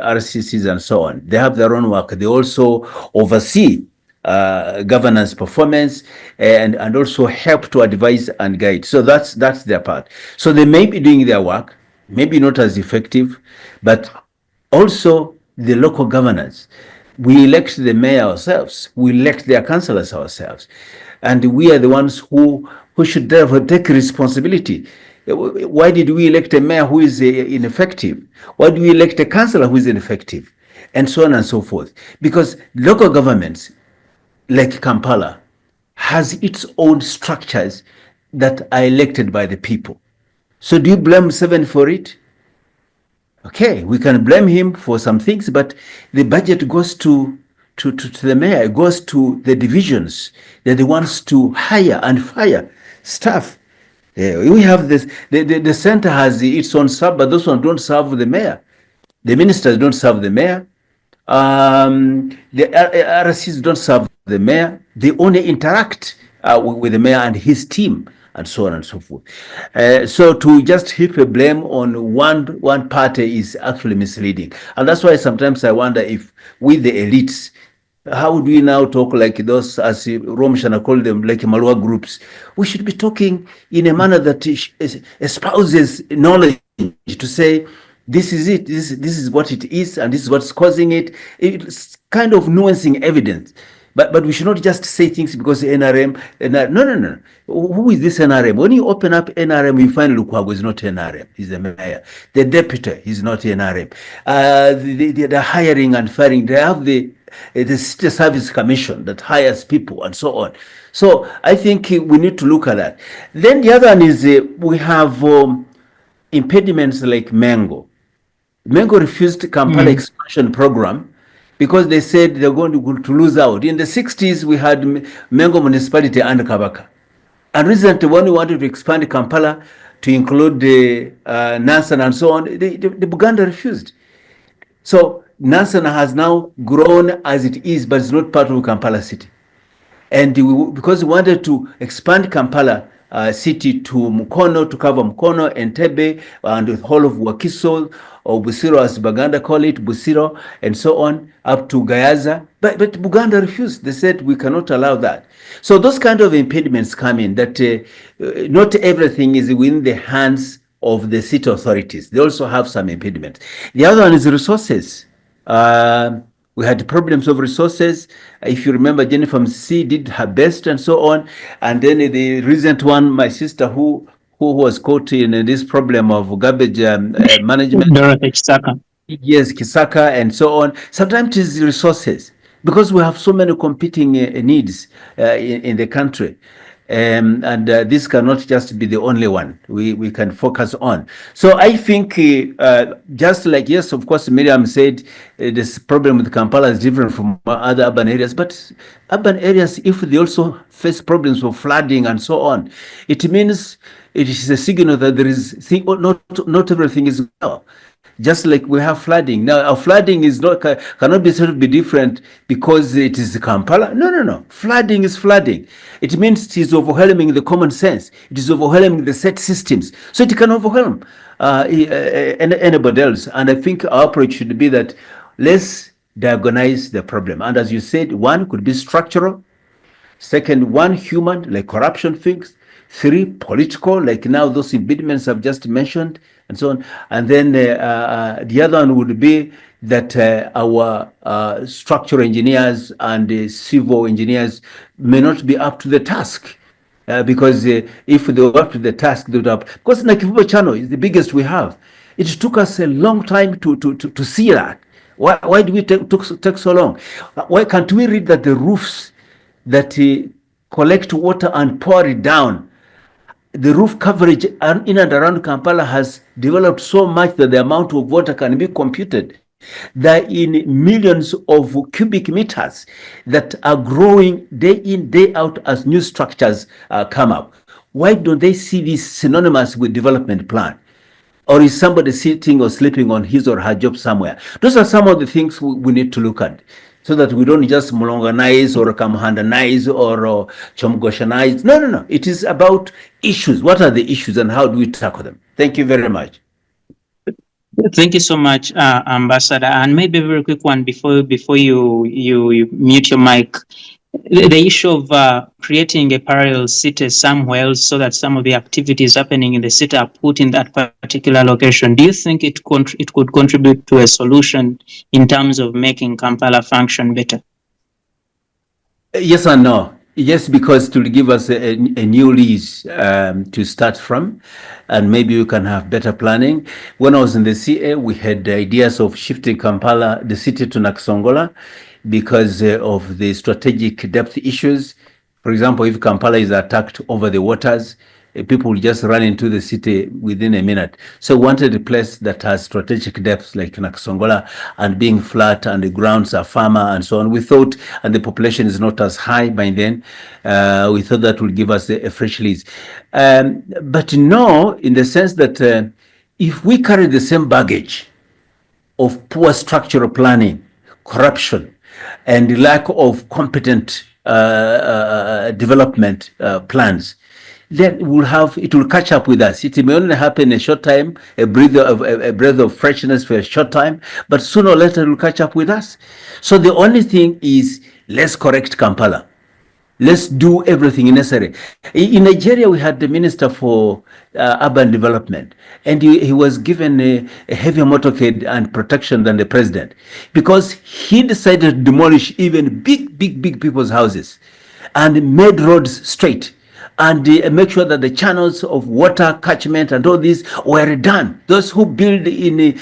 RCCs and so on. They have their own work. They also oversee governance performance and also help to advise and guide. So that's their part. So they may be doing their work, maybe not as effective, but also the local governance. We elect the mayor ourselves. We elect their councillors ourselves. And we are the ones who should therefore take responsibility. Why did we elect a mayor who is ineffective? Why do we elect a councillor who is ineffective? And so on and so forth. Because local governments, like Kampala, has its own structures that are elected by the people. So do you blame Seven for it? Okay, we can blame him for some things, but the budget goes to the mayor, it goes to the divisions. They're the ones to hire and fire staff. We have this, the center has its own staff, but those ones don't serve the mayor. The ministers don't serve the mayor. The RCs don't serve the mayor. They only interact with the mayor and his team, and so on and so forth. So to just heap a blame on one party is actually misleading. And that's why sometimes I wonder if with the elites, how would we now talk like those, as Romshana called them, like Malwa groups? We should be talking in a manner that espouses knowledge, to say, this is it, this is what it is, and this is what's causing it. It's kind of nuancing evidence. But we should not just say things because NRM. No. Who is this NRM? When you open up NRM, you find Lukwago is not NRM. He's the mayor. The deputy is not NRM. The hiring and firing, they have the City Service Commission that hires people and so on. So I think we need to look at that. Then the other one is we have impediments like Mango. Mango refused Kampala expansion program because they said they're going to lose out. In the 60s, we had Mango municipality under Kabaka. And recently, when we wanted to expand Kampala to include the Nansen and so on, the Buganda refused. So Nansen has now grown as it is, but it's not part of Kampala city. And because we wanted to expand Kampala city to Mukono, to cover Mukono, Entebbe, and the whole of Wakiso, or Busiro as Baganda call it, Busiro, and so on, up to Gayaza. But Buganda refused. They said, we cannot allow that. So those kind of impediments come in, that not everything is within the hands of the city authorities. They also have some impediments. The other one is resources. We had problems of resources. If you remember, Jennifer Msisi did her best and so on. And then the recent one, my sister who was caught in this problem of garbage management. Dorothy Kisaka. Yes, Kisaka and so on. Sometimes it's resources, because we have so many competing needs in the country. This cannot just be the only one we can focus on. So I think just like, yes, of course, Miriam said this problem with Kampala is different from other urban areas, but urban areas, if they also face problems of flooding and so on, it means it is a signal that there is not everything is well. Just like we have flooding now, our flooding is not cannot be said to be different because it is Kampala. No. Flooding is flooding. It means it is overwhelming the common sense. It is overwhelming the set systems. So it can overwhelm anybody else. And I think our approach should be that let's diagnose the problem. And as you said, one could be structural. Second, one, human, like corruption things. Three, political, like now those impediments I've just mentioned, and so on. And then the other one would be that our structural engineers and civil engineers may not be up to the task. Because if they were up to the task, they would have. Because Nakivubo channel is the biggest we have. It took us a long time to see that. Why do we take so long? Why can't we read that the roofs that collect water and pour it down, the roof coverage in and around Kampala has developed so much that the amount of water can be computed. There are in millions of cubic meters that are growing day in, day out as new structures come up. Why don't they see this synonymous with development plan? Or is somebody sitting or sleeping on his or her job somewhere? Those are some of the things we need to look at, so that we don't just Mulongonize or Kamuhandanize or Kyomugasho. No. It is about issues. What are the issues and how do we tackle them? Thank you very much. Thank you so much, Ambassador. And maybe a very quick one before you mute your mic. The issue of creating a parallel city somewhere else so that some of the activities happening in the city are put in that particular location. Do you think it could contribute to a solution in terms of making Kampala function better? Yes and no. Yes, because to give us a new lease to start from, and maybe we can have better planning. When I was in the CA, we had ideas of shifting Kampala, the city, to Nakasongola because of the strategic depth issues. For example, if Kampala is attacked over the waters, people will just run into the city within a minute. So we wanted a place that has strategic depths like Nakasongola and being flat and the grounds are firmer and so on. We thought, and the population is not as high by then, we thought that would give us a fresh lease. But no, in the sense that if we carry the same baggage of poor structural planning, corruption, and the lack of competent development plans, then it will catch up with us. It may only happen in a short time, a breath of freshness for a short time, but sooner or later it will catch up with us. So the only thing is, let's correct Kampala. Let's do everything necessary. In Nigeria, we had the Minister for Urban Development, and he was given a heavier motorcade and protection than the president because he decided to demolish even big people's houses and made roads straight and make sure that the channels of water catchment and all these were done. Those who build in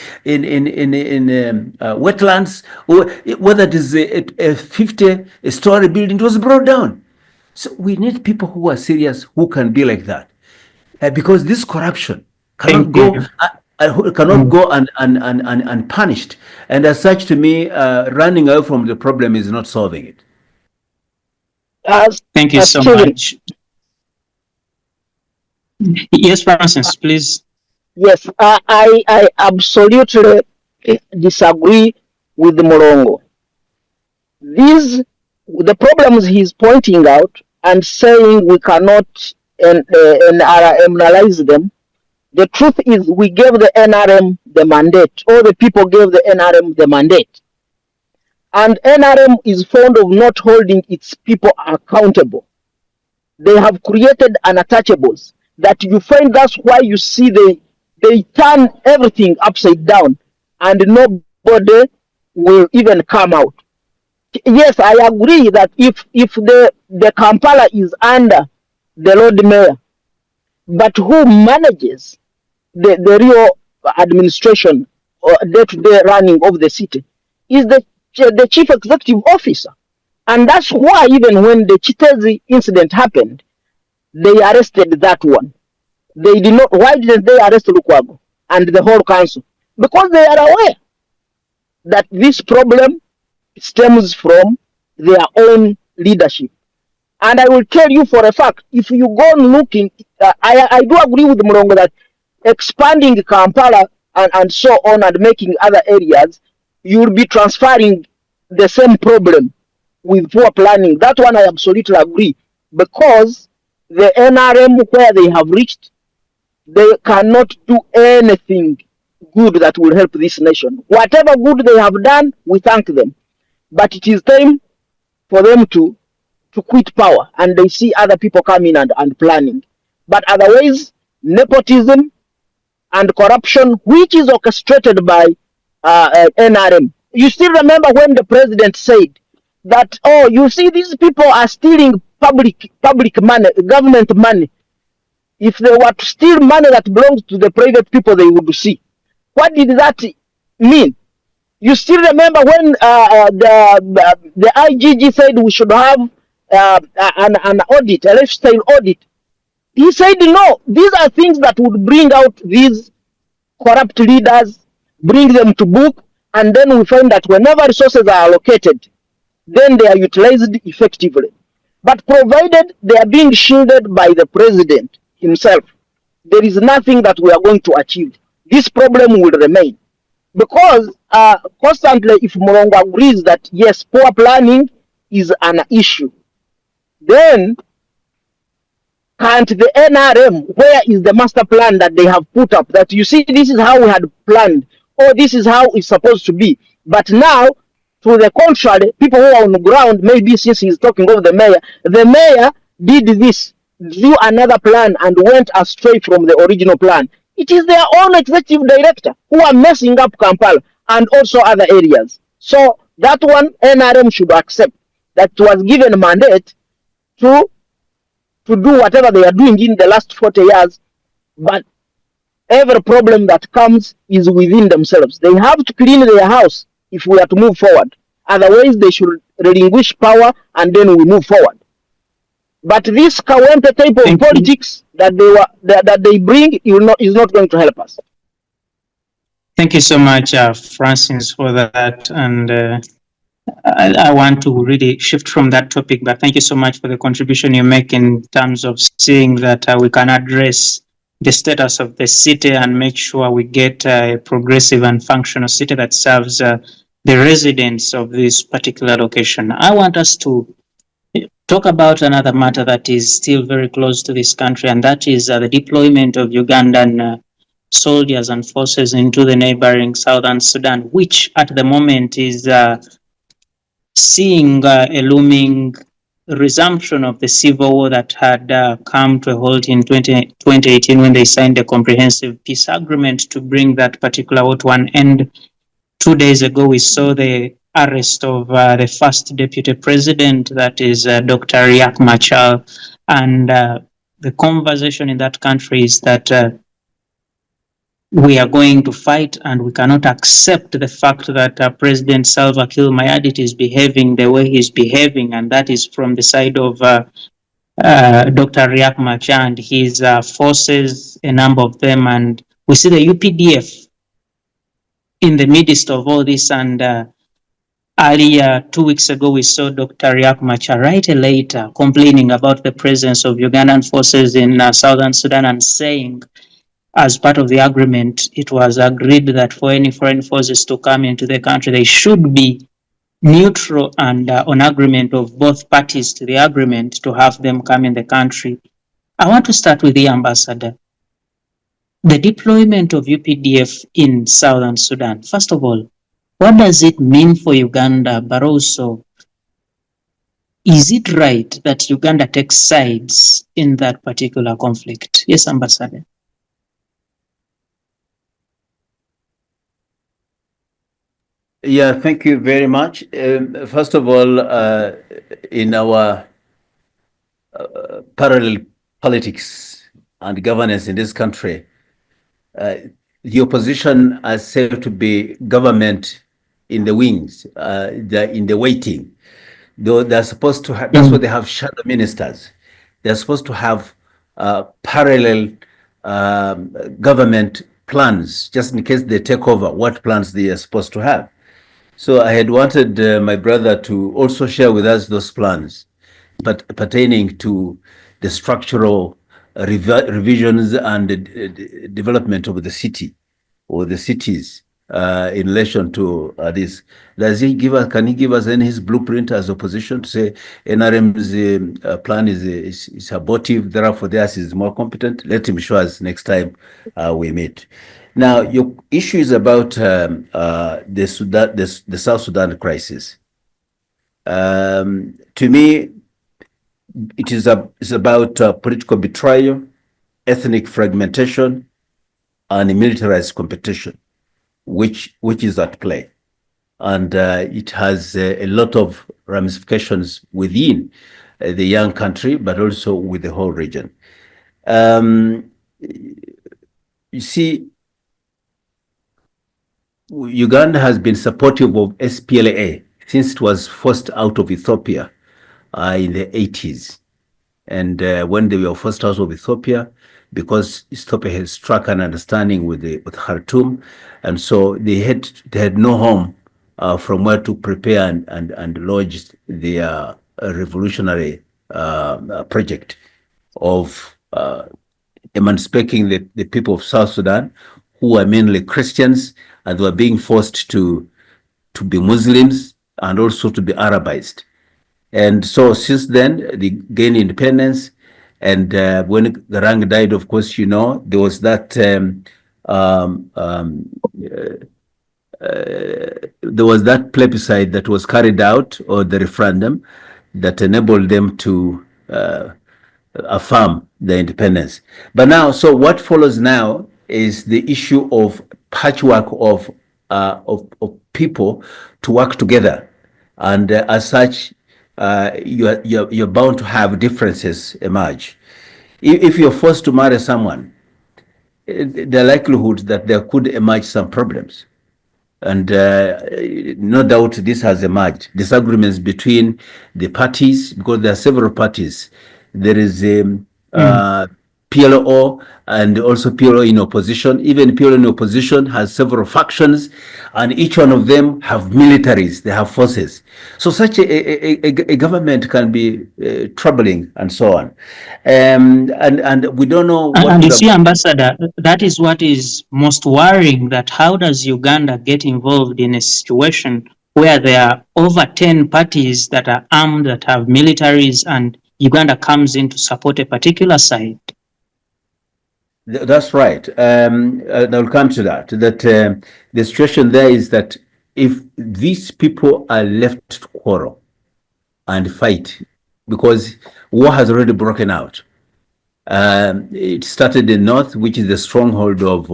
wetlands, whether it is a 50-story building, it was brought down. So we need people who are serious, who can be like that, because this corruption cannot go unpunished. And as such, to me, running away from the problem is not solving it. Thank you so much. Yes, Francis, please. Yes, I absolutely disagree with Mulongo. The problems he's pointing out and saying we cannot NRMalize them. The truth is we gave the NRM the mandate, or the people gave the NRM the mandate. And NRM is fond of not holding its people accountable. They have created unattachables that you find. That's why you see they turn everything upside down and nobody will even come out. Yes, I agree that if the Kampala is under the Lord Mayor, but who manages the real administration or day-to-day running of the city is the chief executive officer. And that's why even when the Chitezi incident happened, they arrested that one. They did not. Why didn't they arrest Lukwago and the whole council? Because they are aware that this problem stems from their own leadership. And I will tell you for a fact, if you go looking, I do agree with Mulongo that expanding Kampala and so on and making other areas, you will be transferring the same problem with poor planning. That one I absolutely agree, because the NRM, where they have reached, they cannot do anything good that will help this nation. Whatever good they have done, we thank them. But it is time for them to quit power, and they see other people coming and planning. But otherwise, nepotism and corruption, which is orchestrated by NRM. You still remember when the president said that, oh, you see, these people are stealing public money, government money. If they were to steal money that belongs to the private people, they would see. What did that mean? You still remember when the IGG said we should have an audit, a lifestyle audit? He said, no, these are things that would bring out these corrupt leaders, bring them to book, and then we find that whenever resources are allocated, then they are utilized effectively. But provided they are being shielded by the president himself, there is nothing that we are going to achieve. This problem will remain. Because constantly, if Mulongo agrees that, yes, poor planning is an issue, then can't the NRM, where is the master plan that they have put up, that you see, this is how we had planned, or this is how it's supposed to be. But now, to the contrary, people who are on the ground, maybe since he's talking of the mayor did this, drew another plan and went astray from the original plan. It is their own executive director who are messing up Kampala and also other areas. So that one, NRM should accept that was given a mandate to do whatever they are doing in the last 40 years, but every problem that comes is within themselves. They have to clean their house if we are to move forward. Otherwise, they should relinquish power and then we move forward. But this Kawempe type of politics that they bring is not going to help us. Thank you so much, Francis, for that. And I want to really shift from that topic, but thank you so much for the contribution you make in terms of seeing that we can address the status of the city and make sure we get a progressive and functional city that serves the residents of this particular location. I want us to talk about another matter that is still very close to this country, and that is the deployment of Ugandan soldiers and forces into the neighboring southern Sudan, which at the moment is seeing a looming resumption of the civil war that had come to a halt in 2018 when they signed a comprehensive peace agreement to bring that particular war to an end. 2 days ago, we saw the arrest of the first deputy president, that is Dr. Riek Machar, and the conversation in that country is that we are going to fight and we cannot accept the fact that President Salva Kiir Mayardit is behaving the way he's behaving, and that is from the side of Dr. Riek Machar and his forces, a number of them, and we see the UPDF in the midst of all this. And earlier, 2 weeks ago, we saw Dr. Riek Machar write a letter complaining about the presence of Ugandan forces in southern Sudan and saying, as part of the agreement, it was agreed that for any foreign forces to come into the country, they should be neutral and on agreement of both parties to the agreement to have them come in the country. I want to start with the ambassador. The deployment of UPDF in southern Sudan. First of all, what does it mean for Uganda? But also, is it right that Uganda takes sides in that particular conflict? Yes, Ambassador. Yeah, thank you very much. First of all, in our parallel politics and governance in this country, the opposition are said to be government in the wings, in the waiting. Though they're supposed to have, that's what they have shadow ministers. They're supposed to have parallel government plans, just in case they take over, what plans they are supposed to have. So I had wanted my brother to also share with us those plans, but pertaining to the structural revisions and development of the city or the cities in relation to this. Can he give us any his blueprint as opposition to say NRM's plan is abortive, therefore theirs is more competent? Let him show us next time we meet. Now, your issue is about the South Sudan crisis. To me, it's about political betrayal, ethnic fragmentation, and militarized competition, which is at play. And it has a lot of ramifications within the young country, but also with the whole region. You see, Uganda has been supportive of SPLA since it was forced out of Ethiopia in the 80s. And when they were forced out of Ethiopia, because Ethiopia has struck an understanding with Khartoum, and so they had no home from where to prepare and lodge their revolutionary project of emancipating the people of South Sudan, who are mainly Christians, and were being forced to be Muslims and also to be Arabized. And so since then, they gained independence. And when Garang died, of course, you know, there was that plebiscite that was carried out, or the referendum, that enabled them to affirm the independence. But now, so what follows now is the issue of patchwork of people to work together, and as such, you're bound to have differences emerge. If you're forced to marry someone, the likelihood that there could emerge some problems. And no doubt this has emerged. Disagreements between the parties, because there are several parties. There is PLO and also PLO in opposition. Even PLO in opposition has several factions, and each one of them have militaries, they have forces. So such a government can be troubling and so on. And we don't know what... And you see, Ambassador, that is what is most worrying, that how does Uganda get involved in a situation where there are over 10 parties that are armed, that have militaries, and Uganda comes in to support a particular side? That's right. I'll come to that. The situation there is that if these people are left to quarrel and fight, because war has already broken out. It started in North, which is the stronghold of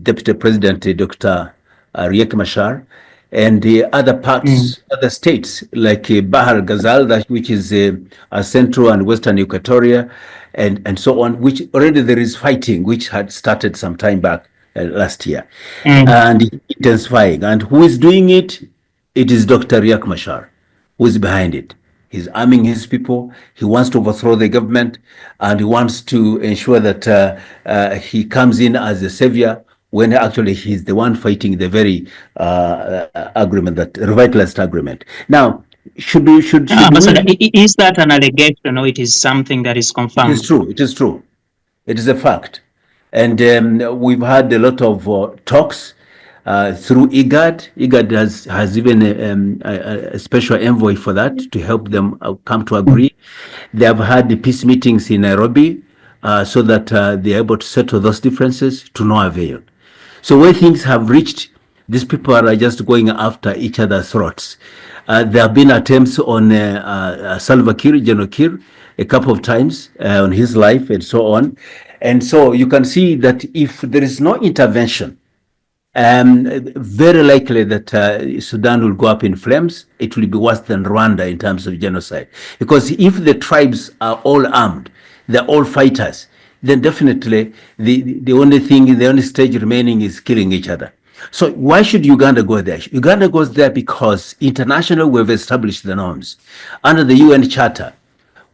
Deputy President Dr. Riek Machar, and the other parts, other states like Bahar Ghazal, which is central and western Equatoria, and so on, which already there is fighting, which had started some time back last year, and intensifying. And who is doing it? It is Dr. Riek Machar who is behind it. He's arming his people. He wants to overthrow the government, and he wants to ensure that he comes in as a savior, when actually he's the one fighting the very agreement, that revitalized agreement. Now, should is that an allegation, or it is something that is confirmed? It is true. It is true. It is a fact. And we've had a lot of talks through IGAD. IGAD has even a special envoy for that, to help them come to agree. They have had the peace meetings in Nairobi so that they're able to settle those differences, to no avail. So where things have reached, these people are just going after each other's throats. There have been attempts on Salva Kiir, General Kiir, a couple of times on his life and so on. And so you can see that if there is no intervention, very likely that Sudan will go up in flames. It will be worse than Rwanda in terms of genocide. Because if the tribes are all armed, they're all fighters, then definitely the only stage remaining is killing each other. So why should Uganda go there? Uganda goes there because internationally we've established the norms. Under the UN Charter,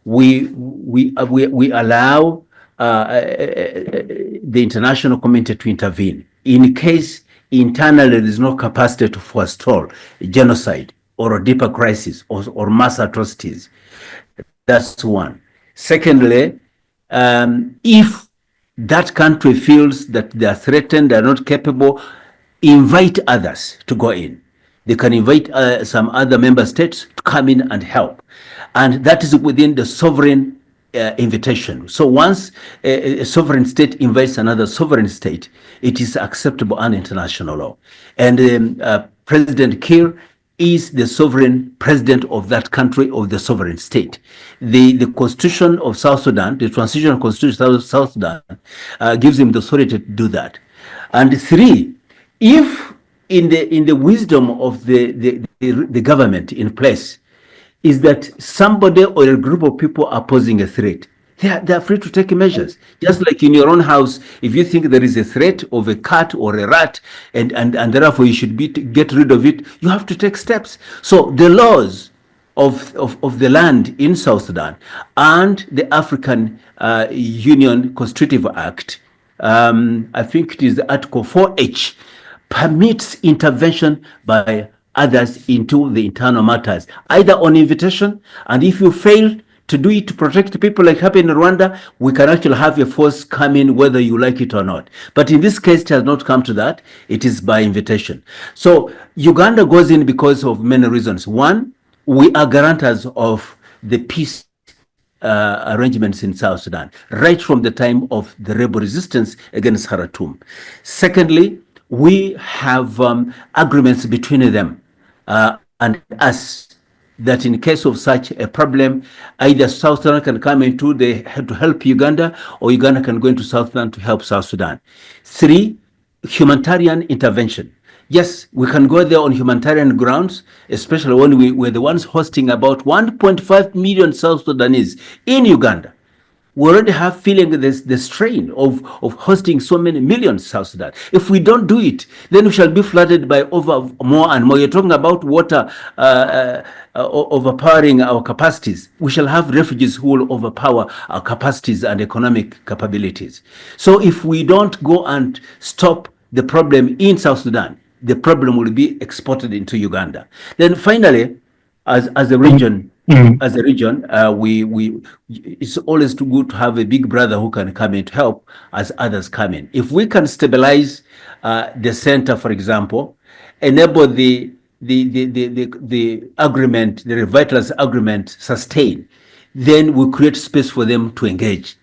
we allow the international community to intervene in case internally there is no capacity to forestall genocide or a deeper crisis or mass atrocities. That's one. Secondly, if that country feels that they are threatened, they are not capable, invite others to go in. They can invite some other member states to come in and help. And that is within the sovereign invitation. So once a sovereign state invites another sovereign state, it is acceptable under international law. And President Kiir is the sovereign president of that country, of the sovereign state. The constitution of South Sudan, the transitional constitution of South Sudan, gives him the authority to do that. And three, if in the wisdom of the government in place is that somebody or a group of people are posing a threat, they are free to take measures. Just like in your own house, if you think there is a threat of a cat or a rat, and therefore you should get rid of it, you have to take steps. So the laws of the land in South Sudan and the African Union Constitutive Act, I think it is Article 4H, permits intervention by others into the internal matters, either on invitation, and if you fail to do it to protect people like happened in Rwanda, we can actually have a force come in whether you like it or not. But in this case, it has not come to that. It is by invitation. So Uganda goes in because of many reasons. One, we are guarantors of the peace arrangements in South Sudan, right from the time of the rebel resistance against Khartoum. Secondly, we have agreements between them and us, that in case of such a problem, either South Sudan can come into to help Uganda, or Uganda can go into South Sudan to help South Sudan. Three, humanitarian intervention. Yes, we can go there on humanitarian grounds, especially when we're the ones hosting about 1.5 million South Sudanese in Uganda. We already have feeling the strain of hosting so many millions South Sudan. If we don't do it, then we shall be flooded by more and more. You're talking about water overpowering our capacities. We shall have refugees who will overpower our capacities and economic capabilities. So if we don't go and stop the problem in South Sudan, the problem will be exported into Uganda. Then finally, as a region, it's always too good to have a big brother who can come in to help as others come in. If we can stabilize the center, for example, enable the agreement, the revitalized agreement sustain, then we create space for them to engage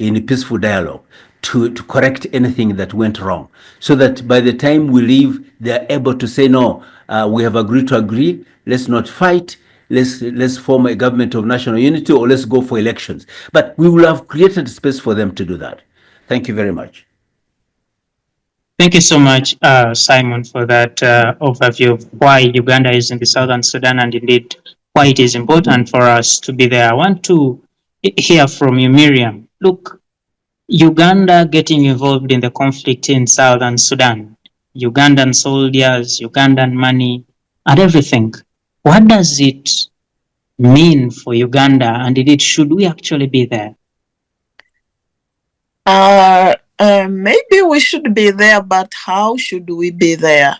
in a peaceful dialogue, to correct anything that went wrong, so that by the time we leave, they're able to say, no, we have agreed to agree, let's not fight, let's form a government of national unity, or let's go for elections. But we will have created space for them to do that. Thank you very much. Thank you so much, Simon, for that overview of why Uganda is in the southern Sudan, and indeed why it is important for us to be there. I want to hear from you, Miriam. Look, Uganda getting involved in the conflict in southern Sudan, Ugandan soldiers, Ugandan money, and everything. What does it mean for Uganda, and indeed should we actually be there? Maybe we should be there, but how should we be there?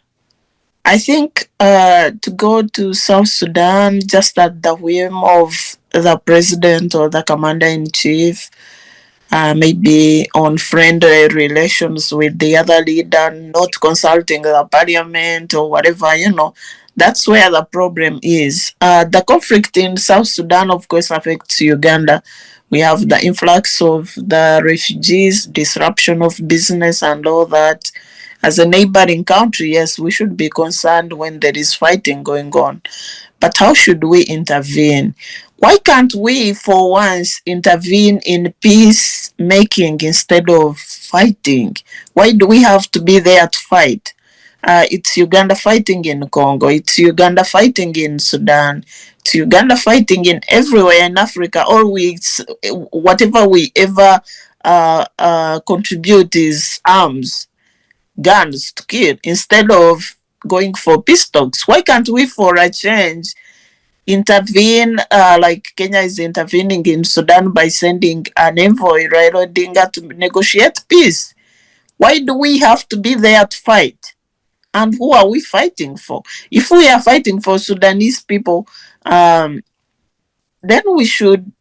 I think to go to South Sudan just at the whim of the president or the commander-in-chief, maybe on friendly relations with the other leader, not consulting the parliament or whatever, that's where the problem is. The conflict in South Sudan, of course, affects Uganda. We have the influx of the refugees, disruption of business and all that. As a neighboring country, yes, we should be concerned when there is fighting going on. But how should we intervene? Why can't we, for once, intervene in peacemaking instead of fighting? Why do we have to be there to fight? It's Uganda fighting in Congo. It's Uganda fighting in Sudan. It's Uganda fighting in everywhere in Africa. Whatever we ever contribute is arms, guns to kill, instead of going for peace talks. Why can't we, for a change, intervene, like Kenya is intervening in Sudan by sending an envoy, Raila Odinga, to negotiate peace. Why do we have to be there to fight? And who are we fighting for? If we are fighting for Sudanese people, um, then we should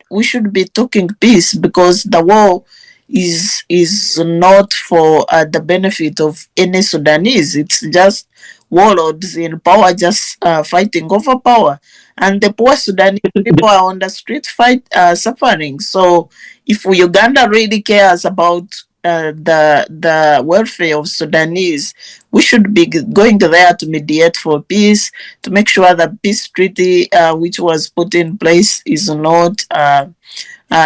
be talking peace, because the war is not for the benefit of any Sudanese. It's just warlords in power just fighting over power, and the poor Sudanese people are on the street fight suffering. So if Uganda really cares about the welfare of Sudanese, we should be going there to mediate for peace, to make sure that peace treaty which was put in place is not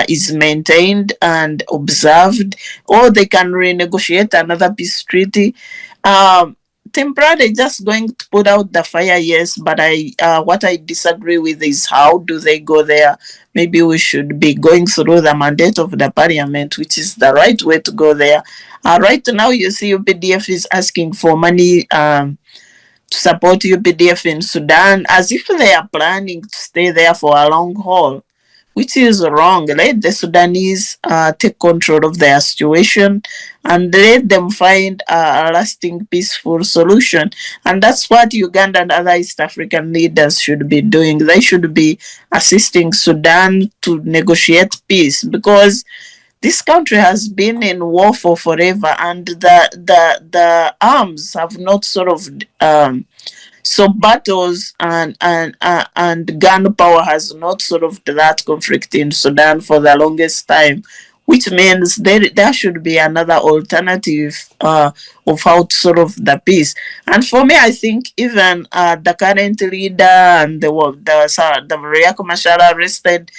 is maintained and observed, or they can renegotiate another peace treaty. Temporarily just going to put out the fire, yes, but what I disagree with is how do they go there. Maybe we should be going through the mandate of the parliament, which is the right way to go there. Right now, you see UPDF is asking for money to support UPDF in Sudan, as if they are planning to stay there for a long haul, which is wrong. Let the Sudanese take control of their situation and let them find a lasting, peaceful solution. And that's what Uganda and other East African leaders should be doing. They should be assisting Sudan to negotiate peace, because this country has been in war for forever, and the arms have not sort of so battles and gunpower has not solved that conflict in Sudan for the longest time, which means there should be another alternative of how to solve the peace. And for me, I think even the current leader and the Riek Machar arrested,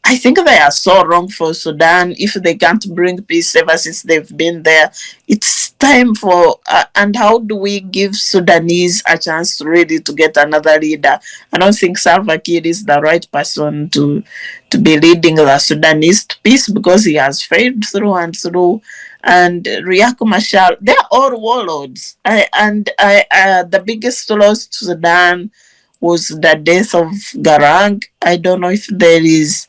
I think they are so wrong for Sudan if they can't bring peace ever since they've been there. It's time for, and how do we give Sudanese a chance really to get another leader? I don't think Salva Kiir is the right person to be leading the Sudanese to peace, because he has failed through and through. And Riek Machar, they're all warlords. The biggest loss to Sudan was the death of Garang. I don't know if there is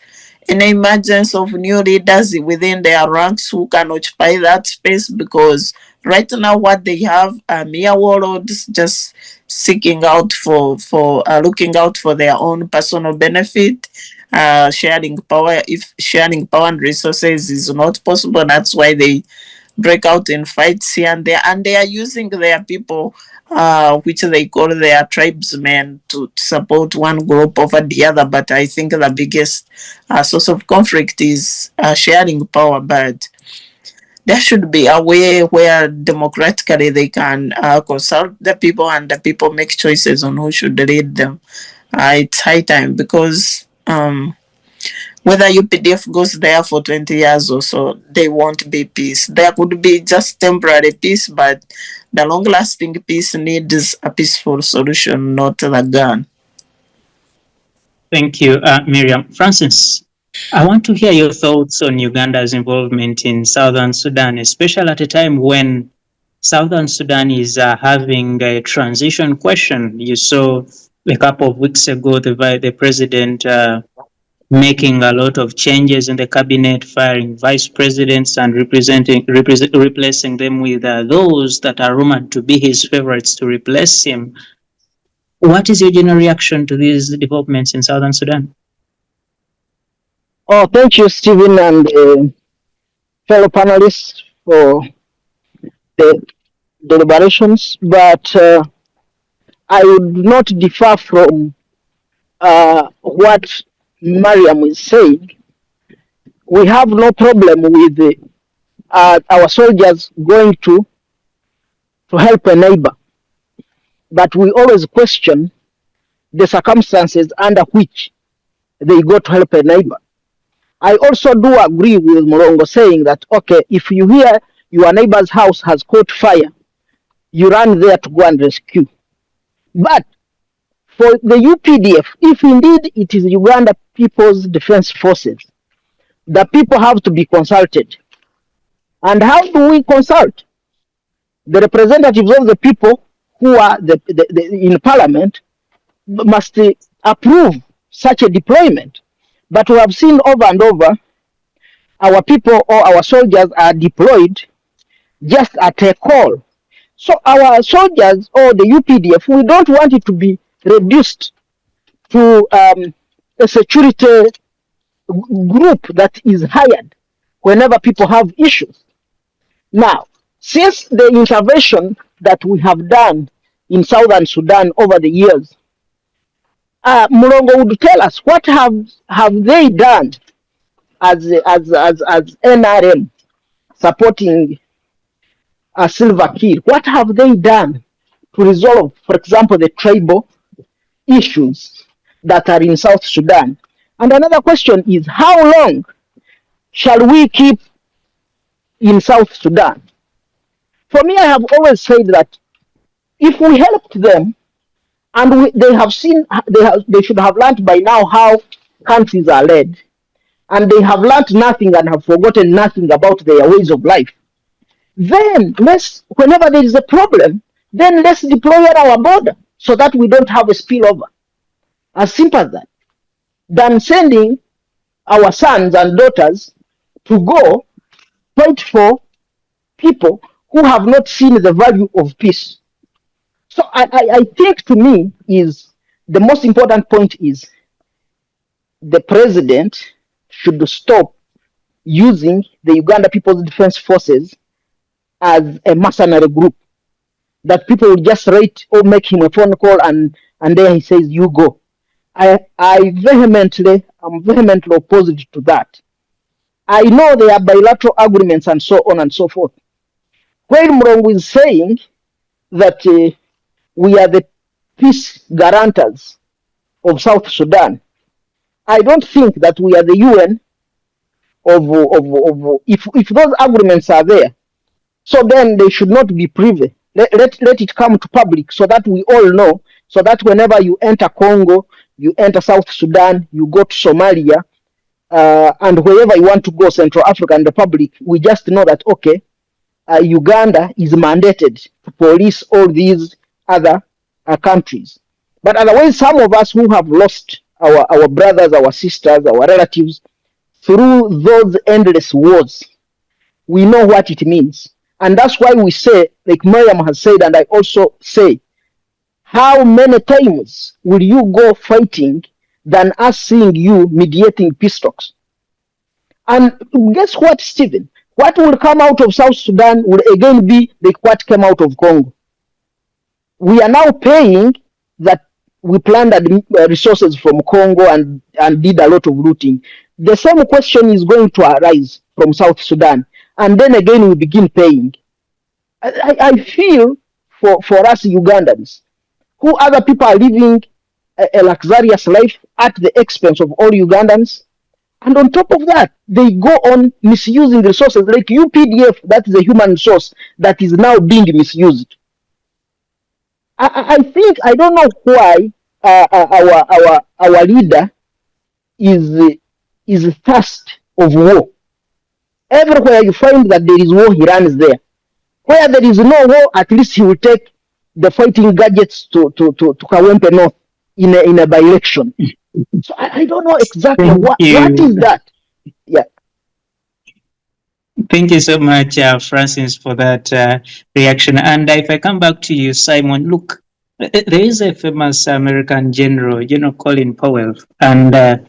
an emergence of new leaders within their ranks who can occupy that space, because right now what they have are mere warlords just seeking out for looking out for their own personal benefit. Sharing power, if sharing power and resources is not possible, that's why they break out in fights here and there, and they are using their people, which they call their tribesmen, to support one group over the other. But I think the biggest source of conflict is sharing power. But there should be a way where democratically they can consult the people, and the people make choices on who should lead them. It's high time, because whether UPDF goes there for 20 years or so, there won't be peace. There could be just temporary peace, but the long-lasting peace needs a peaceful solution, not the gun. Thank you, Miriam. Francis, I want to hear your thoughts on Uganda's involvement in Southern Sudan, especially at a time when Southern Sudan is having a transition question. You saw a couple of weeks ago the president making a lot of changes in the cabinet, firing vice presidents and replacing them with those that are rumored to be his favorites to replace him. What is your general reaction to these developments in Southern Sudan? Oh, thank you, Stephen, and fellow panelists for the deliberations. But I would not differ from what Miriam is saying. We have no problem with our soldiers going to help a neighbor, but we always question the circumstances under which they go to help a neighbor. I also do agree with Mulongo saying that, okay, if you hear your neighbor's house has caught fire, you run there to go and rescue. But for the UPDF, if indeed it is Uganda People's Defense Forces, the people have to be consulted. And how do we consult? The representatives of the people who are in parliament must approve such a deployment. But we have seen over and over our people or our soldiers are deployed just at a call. So our soldiers or the UPDF, we don't want it to be reduced to a security group that is hired whenever people have issues. Now, since the intervention that we have done in Southern Sudan over the years, Mulongo would tell us what have they done as NRM supporting Silva Kir? What have they done to resolve, for example, the tribal issues that are in South Sudan? And another question is, how long shall we keep in South Sudan? For me, I have always said that if we helped them, and they have seen, they should have learned by now how countries are led, and they have learned nothing and have forgotten nothing about their ways of life. Then whenever there is a problem, then let's deploy at our border so that we don't have a spillover. As simple as that. Than sending our sons and daughters to go fight for people who have not seen the value of peace. So I think, to me, is the most important point is the president should stop using the Uganda People's Defense Forces as a mercenary group that people will just write or make him a phone call and there he says, you go. I'm vehemently opposed to that. I know there are bilateral agreements and so on and so forth. Where Mulongo is saying that we are the peace guarantors of South Sudan, I don't think that we are the UN if those agreements are there, so then they should not be privy. Let it come to public so that we all know, so that whenever you enter Congo, you enter South Sudan, you go to Somalia, and wherever you want to go, Central African Republic, we just know that, okay, Uganda is mandated to police all these other countries. But otherwise, some of us who have lost our brothers, our sisters, our relatives through those endless wars, we know what it means. And that's why we say, like Miriam has said, and I also say, how many times will you go fighting than us seeing you mediating peace talks? And guess what, Stephen? What will come out of South Sudan will again be like what came out of Congo. We are now paying that we plundered resources from Congo and did a lot of looting. The same question is going to arise from South Sudan. And then again, we begin paying. I feel for us Ugandans, who other people are living a luxurious life at the expense of all Ugandans. And on top of that, they go on misusing resources like UPDF, that is a human resource that is now being misused. I think, I don't know why our leader is thirst of war. Everywhere you find that there is war, he runs there. Where there is no war, at least he will take the fighting gadgets to Kawempe North in a by-election. So I don't know exactly what is that. Yeah. Thank you so much, Francis, for that reaction. And if I come back to you, Simon, look, there is a famous American general, Colin Powell, and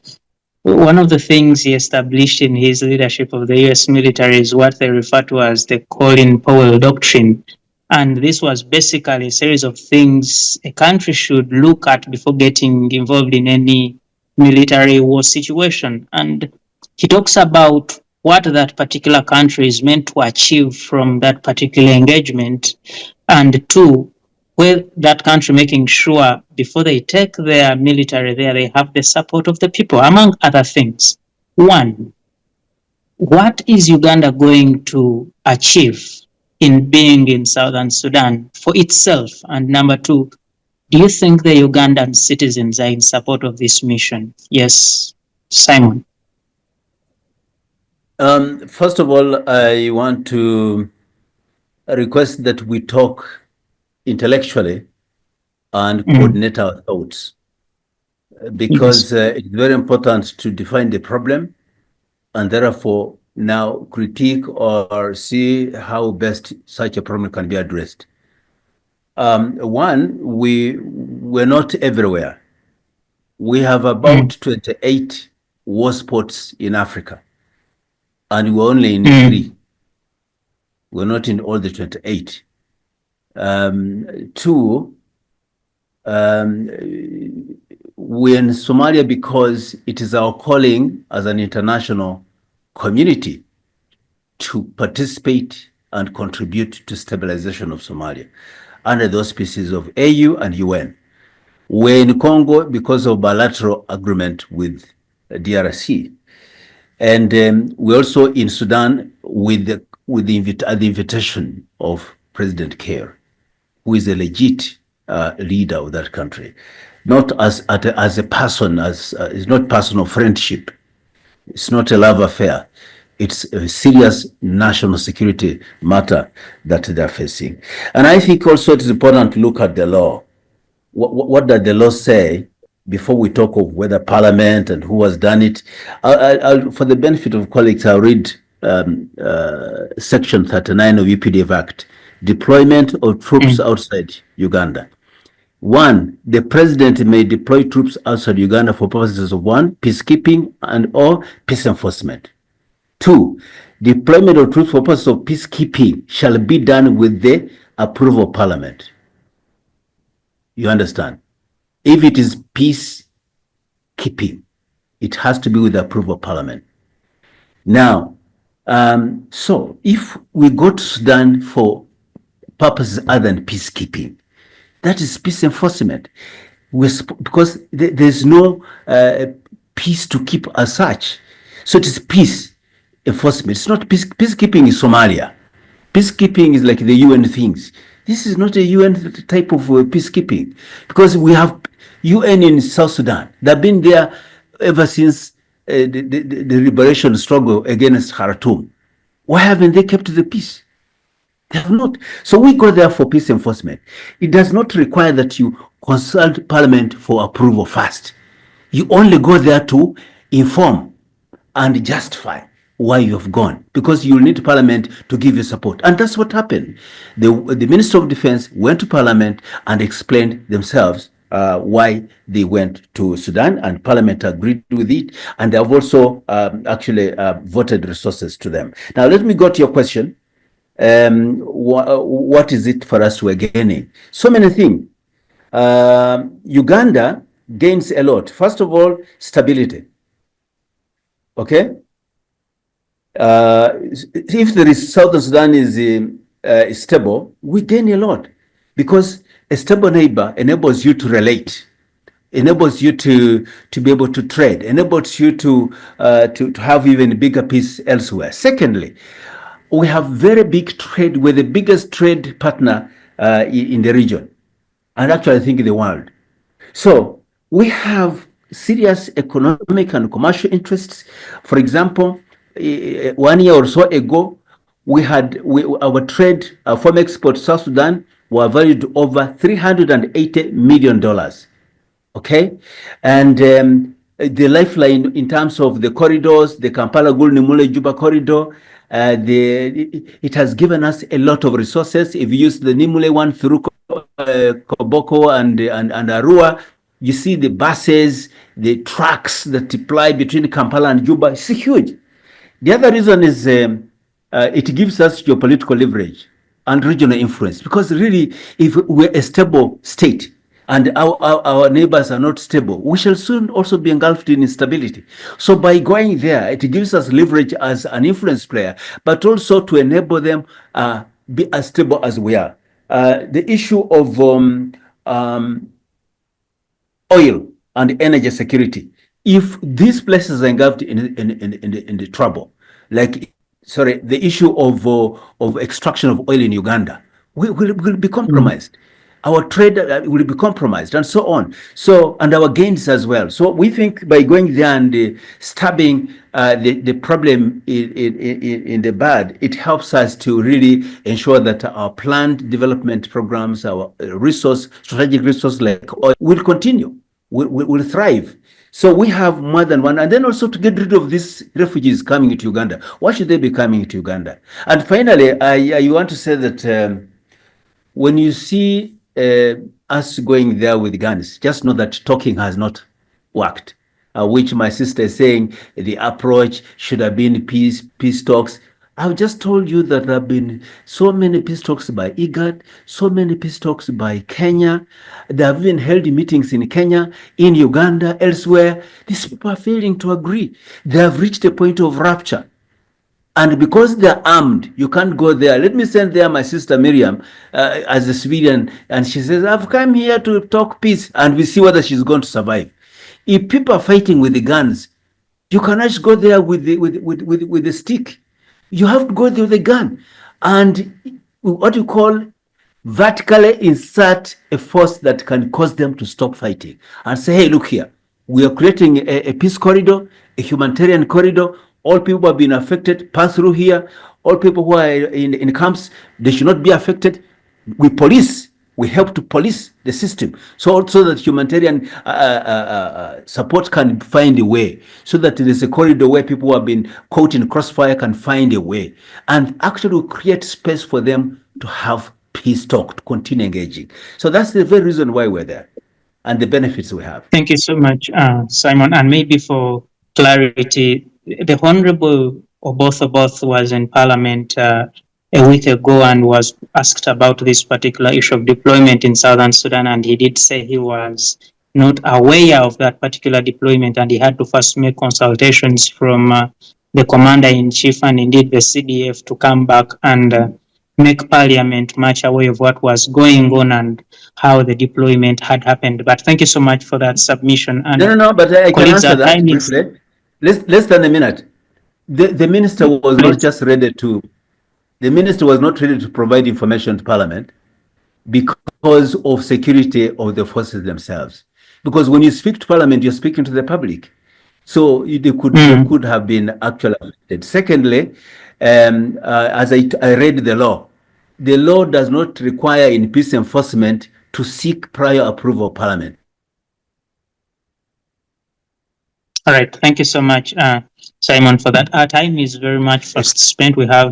one of the things he established in his leadership of the US military is what they refer to as the Colin Powell Doctrine. And this was basically a series of things a country should look at before getting involved in any military war situation. And he talks about what that particular country is meant to achieve from that particular engagement, and two, with that country making sure before they take their military there, they have the support of the people, among other things. One, what is Uganda going to achieve in being in Southern Sudan for itself? And number two, do you think the Ugandan citizens are in support of this mission? Yes, Simon. First of all, I want to request that we talk intellectually and coordinate our thoughts. because it's very important to define the problem and therefore now critique or see how best such a problem can be addressed. One, we're not everywhere. We have about 28 war spots in Africa, and we're only in 3. We're not in all the 28. Two, we're in Somalia because it is our calling as an international community to participate and contribute to stabilization of Somalia under the auspices of AU and UN. We're in Congo because of bilateral agreement with DRC. And we're also in Sudan with the invitation of President Kiir, who is a legit leader of that country, not as a person, it's not personal friendship. It's not a love affair. It's a serious national security matter that they're facing. And I think also it is important to look at the law. What does the law say before we talk of whether Parliament and who has done it? For the benefit of colleagues, I'll read Section 39 of UPDF Act, deployment of troops outside Uganda. 1, the president may deploy troops outside Uganda for purposes of 1, peacekeeping and or peace enforcement. 2, deployment of troops for purposes of peacekeeping shall be done with the approval of Parliament. You understand? If it is peacekeeping, it has to be with the approval of Parliament. Now, so if we go to Sudan for purposes other than peacekeeping, that is peace enforcement. Because there's no peace to keep as such. So it is peace enforcement. It's not peacekeeping in Somalia. Peacekeeping is like the UN things. This is not a UN type of peacekeeping, because we have UN in South Sudan. They've been there ever since the liberation struggle against Khartoum. Why haven't they kept the peace? They have not. So we go there for peace enforcement. It does not require that you consult Parliament for approval first. You only go there to inform and justify why you have gone, because you need Parliament to give you support. And that's what happened. The Minister of Defense went to Parliament and explained themselves why they went to Sudan, and Parliament agreed with it, and they have also actually voted resources to them. Now, let me go to your question. What is it for us we're gaining? So many things. Uganda gains a lot. First of all, stability. Okay? If there is Southern Sudan is stable, we gain a lot, because a stable neighbor enables you to relate, enables you to be able to trade, enables you to have even bigger peace elsewhere. Secondly, we have very big trade. We're the biggest trade partner in the region, and actually I think in the world. So we have serious economic and commercial interests. For example, 1 year or so ago, our trade, foreign export to South Sudan were valued over $380 million. Okay, and the lifeline in terms of the corridors, the Kampala-Gulu-Nimule-Juba corridor, it has given us a lot of resources. If you use the Nimule one through Koboko and Arua, you see the buses, the trucks that ply between Kampala and Juba. It's huge. The other reason is it gives us geopolitical leverage and regional influence, because really, if we're a stable state and our neighbors are not stable, we shall soon also be engulfed in instability. So by going there, it gives us leverage as an influence player, but also to enable them be as stable as we are. The issue of oil and energy security. If these places are engulfed in the trouble, like the issue of extraction of oil in Uganda, we will be compromised. Our trade will be compromised, and so on. So, and our gains as well. So we think by going there and stabbing the problem in the bud, it helps us to really ensure that our planned development programs, our strategic resource like oil, will continue. will thrive. So we have more than one, and then also to get rid of these refugees coming into Uganda. Why should they be coming into Uganda? And finally, I want to say that when you see us going there with guns, just know that talking has not worked. Which my sister is saying the approach should have been peace talks. I've just told you that there have been so many peace talks by IGAD, so many peace talks by Kenya. They have even held meetings in Kenya, in Uganda, elsewhere. These people are failing to agree. They have reached a point of rupture. And because they're armed, you can't go there. Let me send there my sister Miriam as a civilian. And she says, I've come here to talk peace. And we see whether she's going to survive. If people are fighting with the guns, you cannot just go there with the stick. You have to go there with a gun. And what you call vertically insert a force that can cause them to stop fighting. And say, hey, look here. We are creating a peace corridor, a humanitarian corridor. All people who have been affected pass through here. All people who are in camps, they should not be affected. We police. We help to police the system, so that humanitarian support can find a way, so that there is a corridor where people who have been caught in crossfire can find a way, and actually create space for them to have peace talk, to continue engaging. So that's the very reason why we're there, and the benefits we have. Thank you so much, Simon. And maybe for clarity, the Honorable Oboth was in Parliament a week ago and was asked about this particular issue of deployment in Southern Sudan, and he did say he was not aware of that particular deployment, and he had to first make consultations from the Commander-in-Chief and indeed the CDF to come back and make Parliament much aware of what was going on and how the deployment had happened. But thank you so much for that submission. And No, but I can answer that briefly. Less than a minute. The minister was not just ready to. The minister was not ready to provide information to Parliament because of security of the forces themselves. Because when you speak to Parliament, you're speaking to the public. So they could have been actually affected. Secondly, as I read the law does not require in peace enforcement to seek prior approval of Parliament. All right. Thank you so much, Simon, for that. Our time is very much fast spent. We have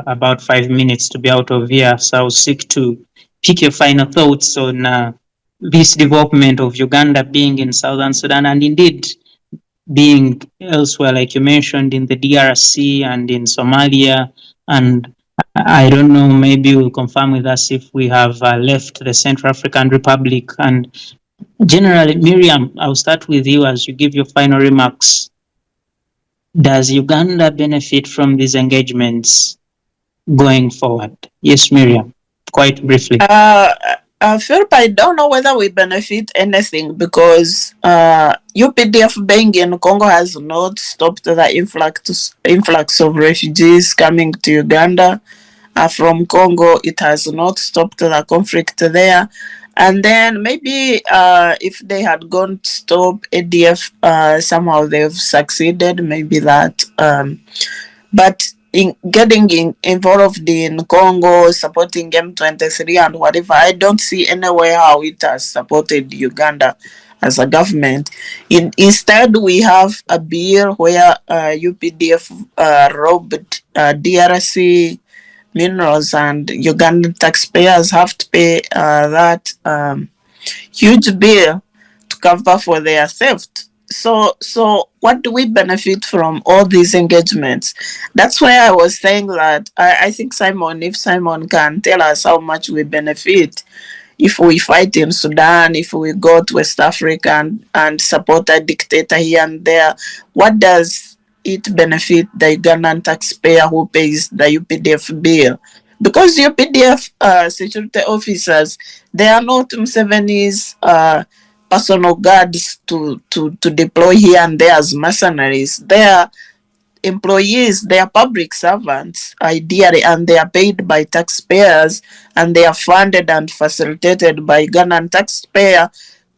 about 5 minutes to be out of here. So I'll seek to pick your final thoughts on this development of Uganda being in Southern Sudan and indeed being elsewhere, like you mentioned, in the DRC and in Somalia. And I don't know, maybe you'll confirm with us if we have left the Central African Republic. And generally, Miriam, I'll start with you as you give your final remarks. Does Uganda benefit from these engagements going forward? Yes, Miriam, quite briefly. Phillip, I don't know whether we benefit anything because UPDF being in Congo has not stopped the influx of refugees coming to Uganda from Congo. It has not stopped the conflict there. And then maybe if they had gone to stop ADF, somehow they've succeeded, maybe that. But in getting involved in Congo, supporting M23 and whatever, I don't see anywhere how it has supported Uganda as a government. Instead, we have a bill where UPDF robbed DRC minerals, and Ugandan taxpayers have to pay that huge bill to cover for their theft. So what do we benefit from all these engagements? That's why I was saying that I think if Simon can tell us how much we benefit if we fight in Sudan, if we go to West Africa and support a dictator here and there, what does it benefit the Ugandan taxpayer who pays the UPDF bill? Because UPDF security officers, they are not Museveni's personal guards to deploy here and there as mercenaries. They are employees, they are public servants, ideally, and they are paid by taxpayers, and they are funded and facilitated by Ugandan taxpayer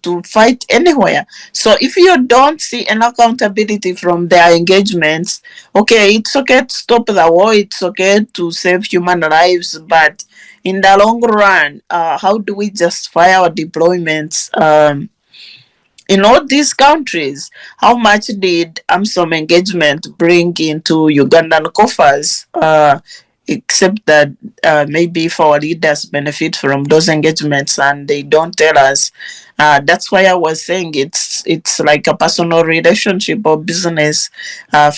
to fight anywhere. So if you don't see an accountability from their engagements, okay, it's okay to stop the war, it's okay to save human lives, but in the long run, how do we justify our deployments in all these countries, how much did AMSOM engagement bring into Ugandan coffers? Except that maybe if our leaders benefit from those engagements and they don't tell us. That's why I was saying it's like a personal relationship or business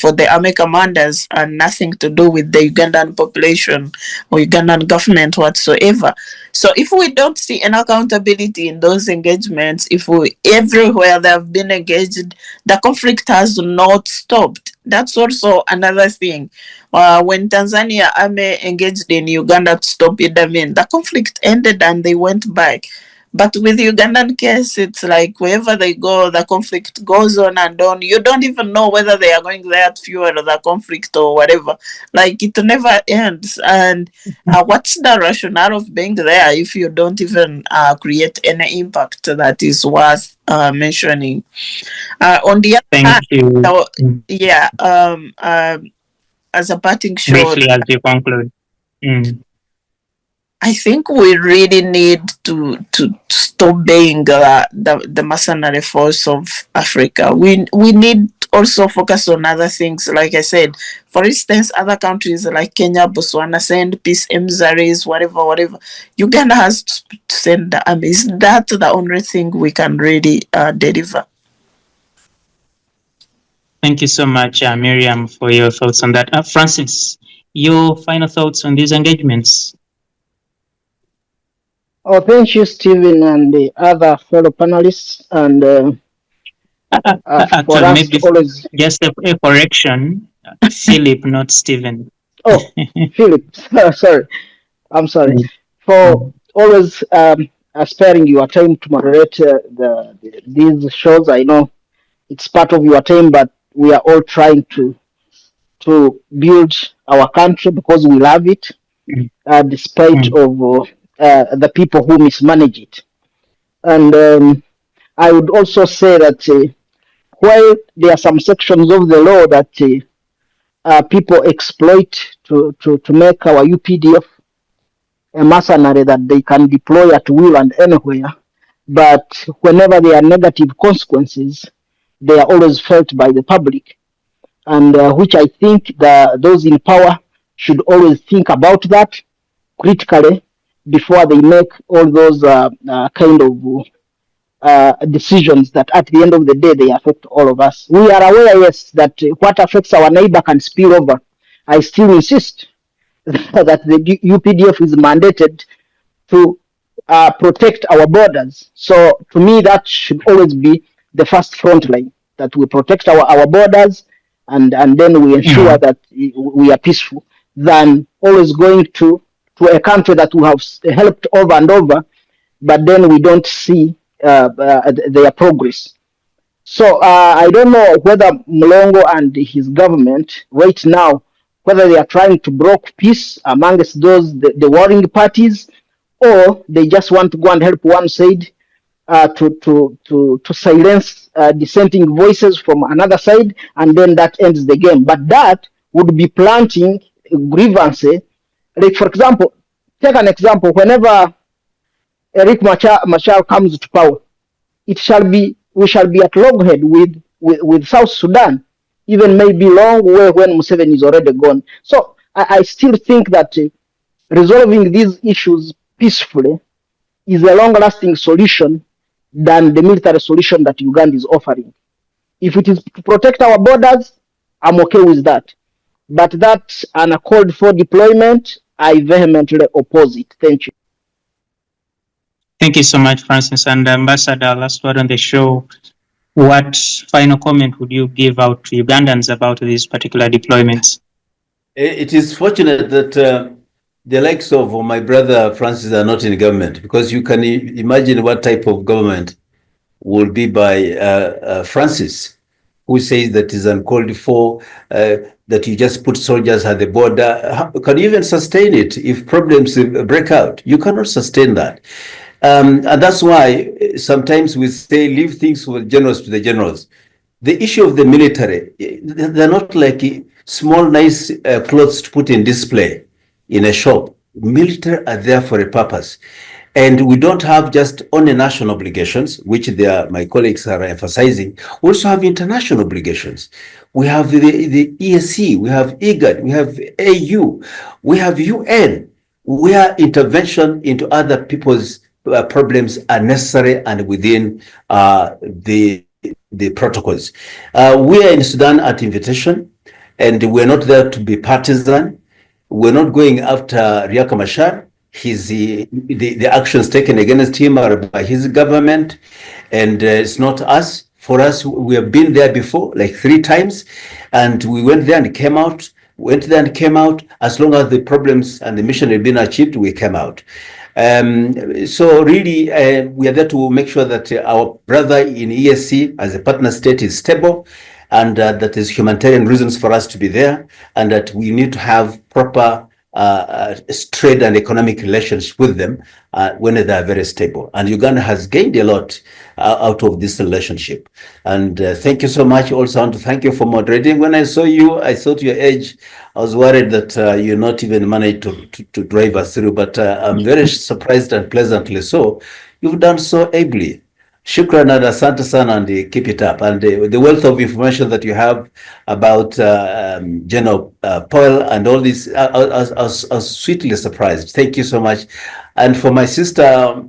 for the army commanders and nothing to do with the Ugandan population or Ugandan government whatsoever. So if we don't see an accountability in those engagements, if we everywhere they have been engaged, the conflict has not stopped. That's also another thing. When Tanzania army engaged in Uganda to stop Idi Amin, the conflict ended and they went back. But with Ugandan case, it's like wherever they go, the conflict goes on and on. You don't even know whether they are going there to fuel the conflict or whatever. Like it never ends. And what's the rationale of being there if you don't even create any impact that is worth mentioning? On the other Thank hand, you. yeah, as a parting shot, Briefly, as you conclude. I think we really need to stop being the mercenary force of Africa. We need also focus on other things. Like I said, for instance, other countries like Kenya, Botswana send peace emissaries, whatever. Uganda has to send the army. Is that the only thing we can really deliver? Thank you so much, Miriam, for your thoughts on that. Francis, your final thoughts on these engagements? Oh, thank you, Stephen, and the other fellow panelists, and for Actually, us maybe to always. just a correction. Philip, not Stephen. Oh, Philip, sorry, I'm sorry for always sparing your time to moderate these shows. I know it's part of your time, but we are all trying to build our country because we love it, despite of the people who mismanage it. And I would also say that while there are some sections of the law that people exploit to make our UPDF a mercenary that they can deploy at will and anywhere, but whenever there are negative consequences, they are always felt by the public, and which I think those in power should always think about that critically before they make all those kind of decisions that at the end of the day they affect all of us. We are aware, yes, that what affects our neighbor can spill over. I still insist that the UPDF is mandated to protect our borders. So to me, that should always be the first front line, that we protect our borders and then we ensure that we are peaceful, than always going to a country that we have helped over and over, but then we don't see their progress. So I don't know whether Mulongo and his government right now, whether they are trying to broker peace amongst the warring parties, or they just want to go and help one side to silence dissenting voices from another side, and then that ends the game. But that would be planting grievances. Like, for example, take an example, whenever Eric Machar comes to power, we shall be at loggerhead with South Sudan, even maybe long way when Museveni is already gone. So I still think that resolving these issues peacefully is a long-lasting solution than the military solution that Uganda is offering. If it is to protect our borders, I'm okay with that. But that uncalled for deployment, I vehemently oppose it. Thank you. Thank you so much, Francis. And Ambassador, last word on the show. What final comment would you give out to Ugandans about these particular deployments? It is fortunate that the likes of my brother Francis are not in government, because you can imagine what type of government will be by Francis, who says that is uncalled for, that you just put soldiers at the border. How can you even sustain it if problems break out? You cannot sustain that. And that's why sometimes we say leave things for generals to the generals. The issue of the military, they're not like small, nice clothes to put in display in a shop. Military are there for a purpose. And we don't have just only national obligations, which my colleagues are emphasizing. We also have international obligations. We have the ESC, we have IGAD, we have AU, we have UN, where intervention into other people's problems are necessary and within the protocols. We are in Sudan at invitation, and we're not there to be partisan. We're not going after Riek Machar. The actions taken against him are by his government, and it's not us. For us, we have been there before, like 3 times, and we went there and came out. Went there and came out. As long as the problems and the mission had been achieved, we came out. So really, we are there to make sure that our brother in ESC as a partner state is stable, and that there's humanitarian reasons for us to be there, and that we need to have proper trade and economic relations with them when they are very stable. And Uganda has gained a lot out of this relationship. And thank you so much. Also, I want to thank you for moderating. When I saw you, I thought your age. I was worried that you not even managed to drive us through, but I'm very surprised and pleasantly so. You've done so ably. Shukran and asante sana, and keep it up. And the wealth of information that you have about General Paul and all this, I was sweetly surprised. Thank you so much. And for my sister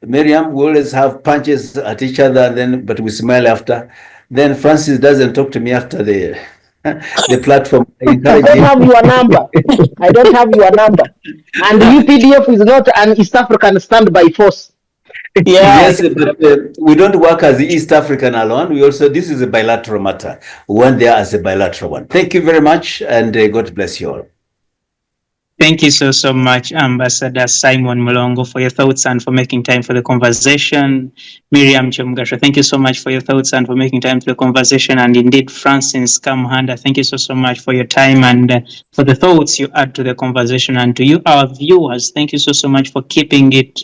Miriam, we always have punches at each other, but we smile after. Then Francis doesn't talk to me after the platform. I don't have your number. I don't have your number. And the UPDF is not an East African standby force. Yeah. Yes, but we don't work as the East African alone. This is a bilateral matter. We went there as a bilateral one. Thank you very much, and God bless you all. Thank you so much, Ambassador Simon Mulongo, for your thoughts and for making time for the conversation. Miriam Kyomugasho, thank you so much for your thoughts and for making time for the conversation. And indeed, Francis Kamuhanda, thank you so much for your time and for the thoughts you add to the conversation. And to you, our viewers, thank you so much for keeping it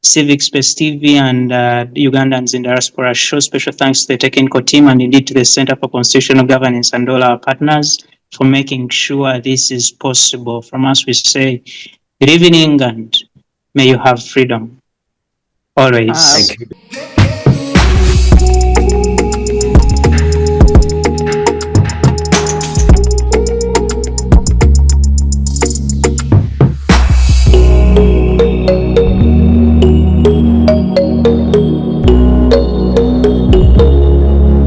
Civic Space TV and Ugandans in Diaspora show. Special thanks to the technical team and indeed to the Center for Constitutional Governance and all our partners for making sure this is possible. From us, we say good evening and may you have freedom always. Thank you.